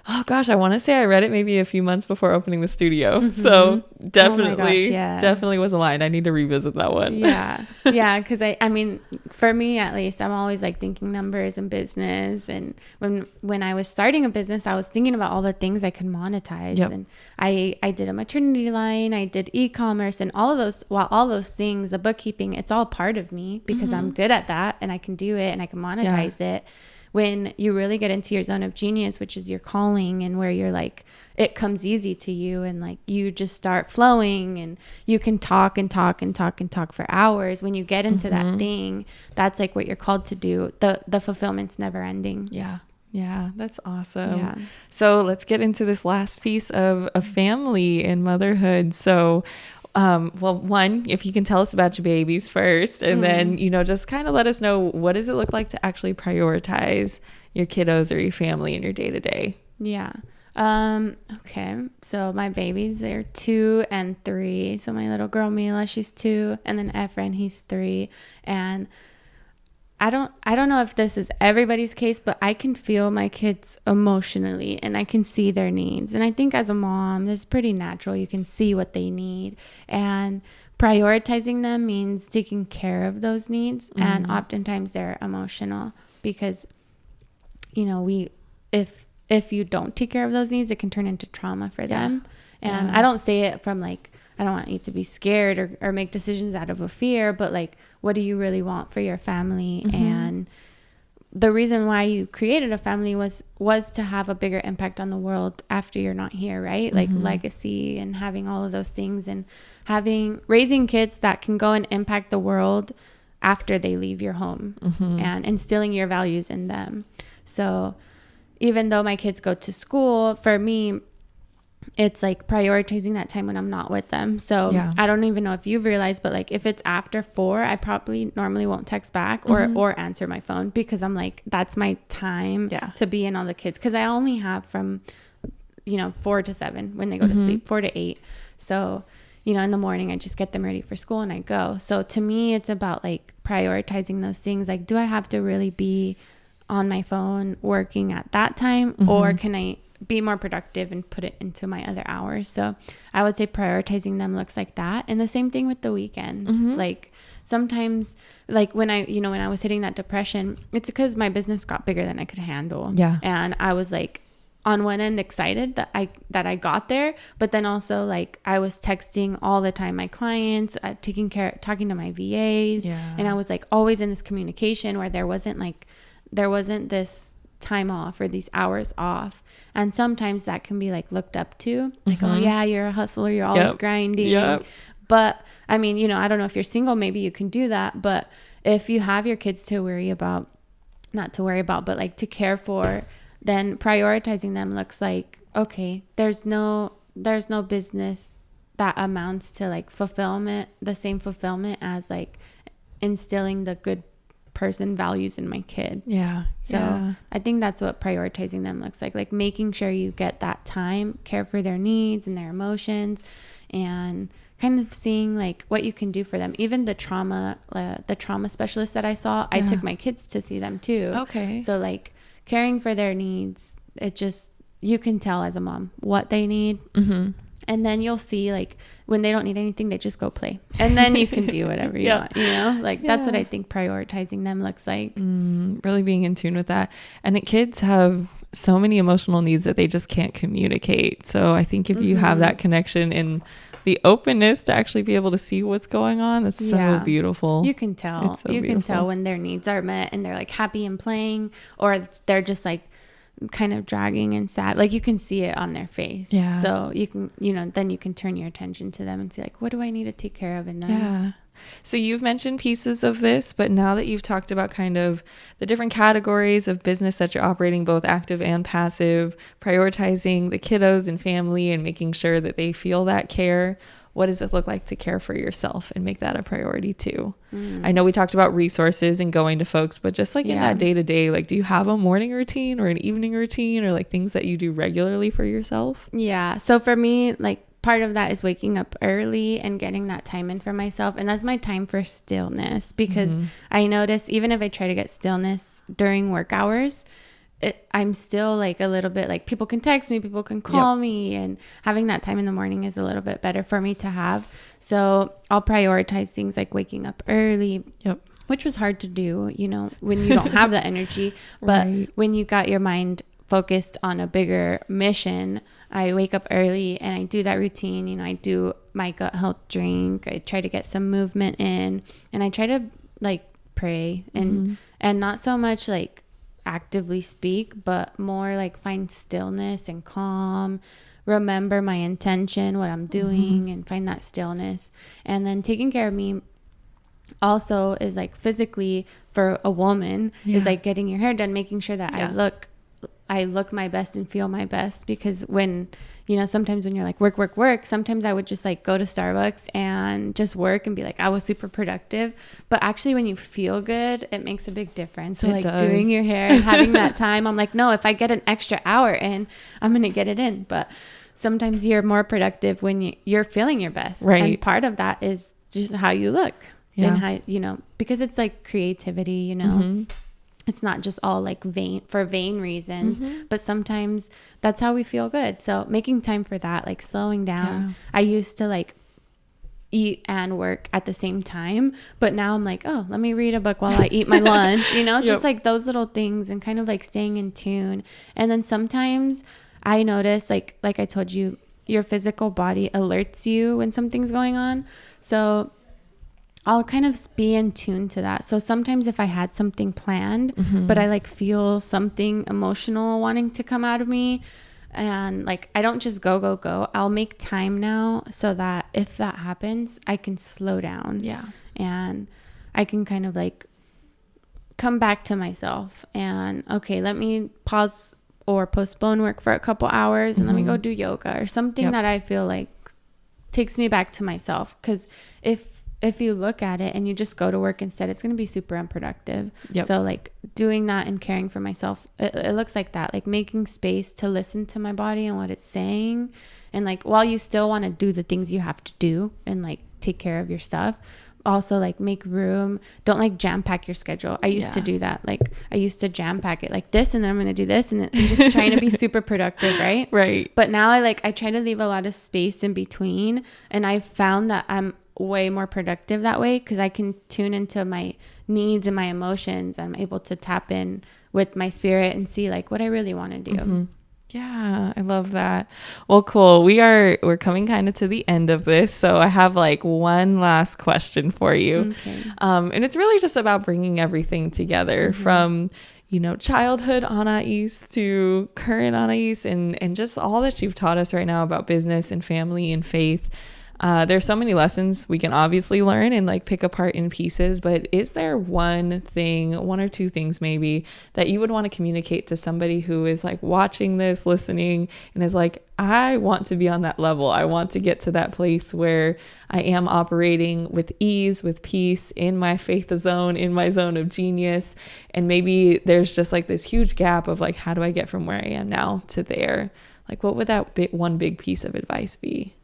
Oh gosh, I want to say I read it maybe a few months before opening the studio. So definitely was aligned. I need to revisit that one. Yeah. Because I mean, for me at least, I'm always like thinking numbers and business. And when I was starting a business, I was thinking about all the things I could monetize. And I did a maternity line, I did e-commerce, and all those things, the bookkeeping, it's all part of me because I'm good at that, and I can do it, and I can monetize it. When you really get into your zone of genius, which is your calling, and where you're like, it comes easy to you, and like you just start flowing, and you can talk and talk and talk and talk for hours. When you get into that thing, that's like what you're called to do. The fulfillment's never ending. Yeah, that's awesome. Yeah. So let's get into this last piece of family and motherhood. So one, if you can tell us about your babies first, and then, just kind of let us know, what does it look like to actually prioritize your kiddos or your family in your day to day? Yeah. Okay. So my babies, they're 2 and 3. So my little girl, Mila, she's 2, and then Efren, he's 3. And I don't know if this is everybody's case, but I can feel my kids emotionally, and I can see their needs. And I think as a mom, it's pretty natural. You can see what they need, and prioritizing them means taking care of those needs. And oftentimes they're emotional because, if you don't take care of those needs, it can turn into trauma for them. And I don't say it from like, I don't want you to be scared or make decisions out of a fear, but like, what do you really want for your family? And the reason why you created a family was to have a bigger impact on the world after you're not here, right? Like legacy and having all of those things, and raising kids that can go and impact the world after they leave your home, and instilling your values in them. So even though my kids go to school, for me, it's like prioritizing that time when I'm not with them. So I don't even know if you've realized, but like if it's after 4, I probably normally won't text back or answer my phone, because I'm like, that's my time to be in on the kids. Cause I only have from, 4 to 7 when they go to sleep, 4 to 8. So, in the morning I just get them ready for school and I go. So to me, it's about like prioritizing those things. Like, do I have to really be on my phone working at that time, or can I be more productive and put it into my other hours? So I would say prioritizing them looks like that. And the same thing with the weekends. Like sometimes, like when I was hitting that depression, it's because my business got bigger than I could handle. And I was like, on one end, excited that I got there, but then also like I was texting all the time my clients, talking to my VAs, and I was like always in this communication where there wasn't this time off or these hours off. And sometimes that can be like looked up to, like, oh yeah, you're a hustler, you're always grinding. But I mean, I don't know if you're single, maybe you can do that. But if you have your kids to but like to care for, then prioritizing them looks like, okay, there's no business that amounts to like the same fulfillment as like instilling the good person values in my kid. So I think that's what prioritizing them looks like making sure you get that time, care for their needs and their emotions, and kind of seeing like what you can do for them. Even the trauma specialist that I saw, I took my kids to see them too. Okay. So like caring for their needs, you can tell as a mom what they need. And then you'll see like when they don't need anything, they just go play, and then you can do whatever you want, that's what I think prioritizing them looks like. Really being in tune with that. And kids have so many emotional needs that they just can't communicate. So I think if you have that connection and the openness to actually be able to see what's going on, it's so beautiful. You can tell. Can tell when their needs are met and they're like happy and playing, or they're just like kind of dragging and sad. Like you can see it on their face. So you can, then you can turn your attention to them and see like, what do I need to take care of in them? So you've mentioned pieces of this, but now that you've talked about kind of the different categories of business that you're operating, both active and passive, prioritizing the kiddos and family and making sure that they feel that care, what does it look like to care for yourself and make that a priority too? I know we talked about resources and going to folks, but just like in that day to day, like do you have a morning routine or an evening routine or like things that you do regularly for yourself? So for me, like part of that is waking up early and getting that time in for myself. And that's my time for stillness, because I notice even if I try to get stillness during work hours, I'm still like a little bit like people can text me, people can call me, and having that time in the morning is a little bit better for me to have. So I'll prioritize things like waking up early, which was hard to do, when you don't have the energy. But when you got your mind focused on a bigger mission, I wake up early and I do that routine. I do my gut health drink. I try to get some movement in, and I try to like pray and not so much like actively speak, but more like find stillness and calm, remember my intention, what I'm doing, and find that stillness. And then taking care of me also is like physically for a woman is like getting your hair done, making sure that I look my best and feel my best, because when, sometimes when you're like work, sometimes I would just like go to Starbucks and just work and be like, I was super productive. But actually when you feel good, it makes a big difference. So like doing your hair and having that time, I'm like, no, if I get an extra hour in, I'm going to get it in. But sometimes you're more productive when you're feeling your best. And part of that is just how you look and how, because it's like creativity, It's not just all like vain reasons, but sometimes that's how we feel good. So making time for that, like slowing down. I used to like eat and work at the same time, but now I'm like, oh, let me read a book while I eat my lunch, just like those little things, and kind of like staying in tune. And then sometimes I notice like I told you, your physical body alerts you when something's going on. So I'll kind of be in tune to that. So sometimes if I had something planned, but I like feel something emotional wanting to come out of me, and like I don't just go, I'll make time now so that if that happens, I can slow down. And I can kind of like come back to myself and, okay, let me pause or postpone work for a couple hours and let me go do yoga or something that I feel like takes me back to myself. Because if you look at it and you just go to work instead, it's going to be super unproductive. So like doing that and caring for myself, it looks like that, like making space to listen to my body and what it's saying. And like, while you still want to do the things you have to do and like take care of your stuff, also like make room. Don't like jam pack your schedule. I used to do that. Like I used to jam pack it like this, and then I'm going to do this, and just trying to be super productive. Right. But now I try to leave a lot of space in between, and I found that I'm way more productive that way, because I can tune into my needs and my emotions. I'm able to tap in with my spirit and see like what I really want to do. Yeah, I love that. Well, cool. We're coming kind of to the end of this. So I have like one last question for you. Okay. And it's really just about bringing everything together from, childhood Anais to current Anais, and just all that you've taught us right now about business and family and faith. There's so many lessons we can obviously learn and like pick apart in pieces, but is there one or two things maybe that you would want to communicate to somebody who is like watching this, listening, and is like, I want to be on that level. I want to get to that place where I am operating with ease, with peace, in my faith zone, in my zone of genius. And maybe there's just like this huge gap of like, how do I get from where I am now to there? Like, what would that one big piece of advice be?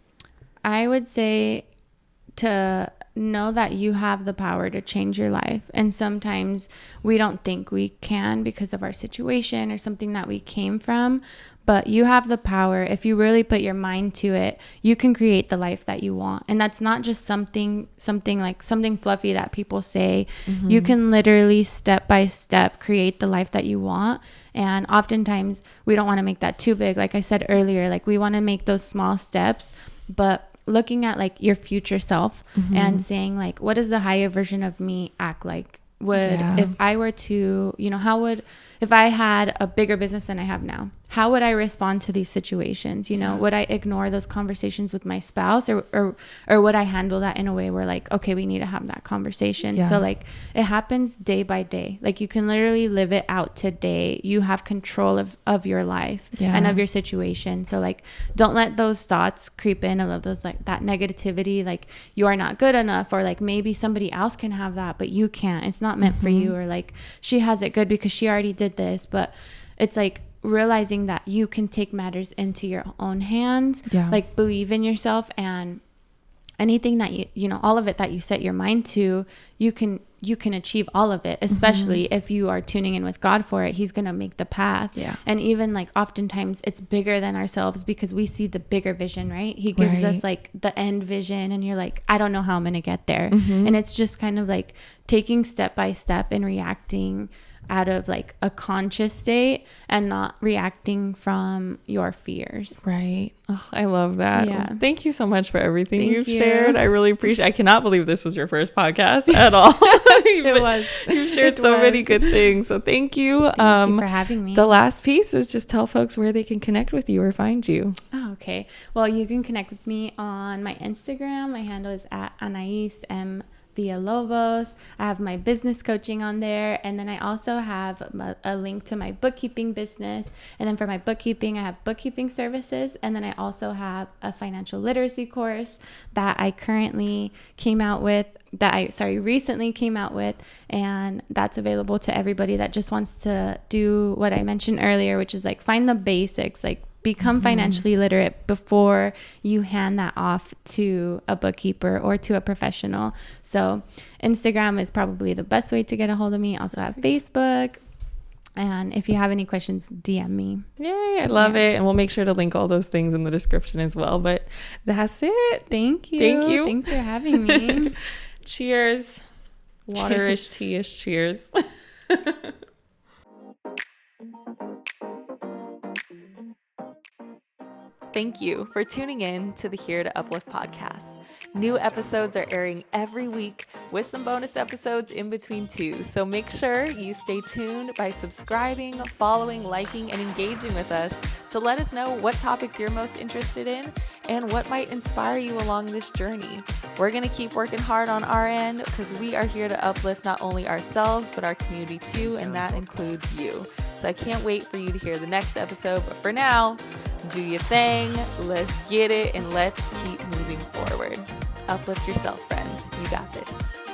I would say to know that you have the power to change your life. And sometimes we don't think we can because of our situation or something that we came from. But you have the power. If you really put your mind to it, you can create the life that you want. And that's not just something fluffy that people say. You can literally step by step create the life that you want. And oftentimes we don't want to make that too big. Like I said earlier, like we want to make those small steps, but looking at like your future self and saying like, what does the higher version of me act like? If I were to, if I had a bigger business than I have now, how would I respond to these situations? Would I ignore those conversations with my spouse, or would I handle that in a way where like, okay, we need to have that conversation. So like it happens day by day. Like you can literally live it out today. You have control of your life and of your situation. So like, don't let those thoughts creep in, or those like that negativity, like you are not good enough, or like maybe somebody else can have that, but you can't. It's not meant for you, or like she has it good because she already did this. But it's like realizing that you can take matters into your own hands, like believe in yourself, and anything that all of it that you set your mind to, you can achieve all of it, especially if you are tuning in with God for it. He's going to make the path. And even like oftentimes it's bigger than ourselves because we see the bigger vision, right? He gives us like the end vision, and you're like, I don't know how I'm going to get there. And it's just kind of like taking step by step and reacting out of like a conscious state and not reacting from your fears. Right. Oh, I love that. Yeah. Well, thank you so much for everything you've shared. I really appreciate I cannot believe this was your first podcast at all. It was. You've shared so many good things. So thank you. Thank you for having me. The last piece is just tell folks where they can connect with you or find you. Oh, okay. Well, you can connect with me on my Instagram. My handle is at Anais Villalobos. I have my business coaching on there, and then I also have a link to my bookkeeping business. And then for my bookkeeping, I have bookkeeping services, and then I also have a financial literacy course that I recently came out with, and that's available to everybody that just wants to do what I mentioned earlier, which is like find the basics, like become financially literate before you hand that off to a bookkeeper or to a professional. So Instagram is probably the best way to get a hold of me. I also have Facebook. And if you have any questions, DM me. Yay, I love it. And we'll make sure to link all those things in the description as well. But that's it. Thank you. Thanks for having me. Cheers. Water-ish, tea-ish. Cheers. Thank you for tuning in to the Here to Uplift podcast. New episodes are airing every week with some bonus episodes in between too. So make sure you stay tuned by subscribing, following, liking, and engaging with us to let us know what topics you're most interested in and what might inspire you along this journey. We're going to keep working hard on our end because we are here to uplift not only ourselves, but our community too, and that includes you. So I can't wait for you to hear the next episode. But for now, do your thing, let's get it, and let's keep moving forward. Uplift yourself, friends. You got this.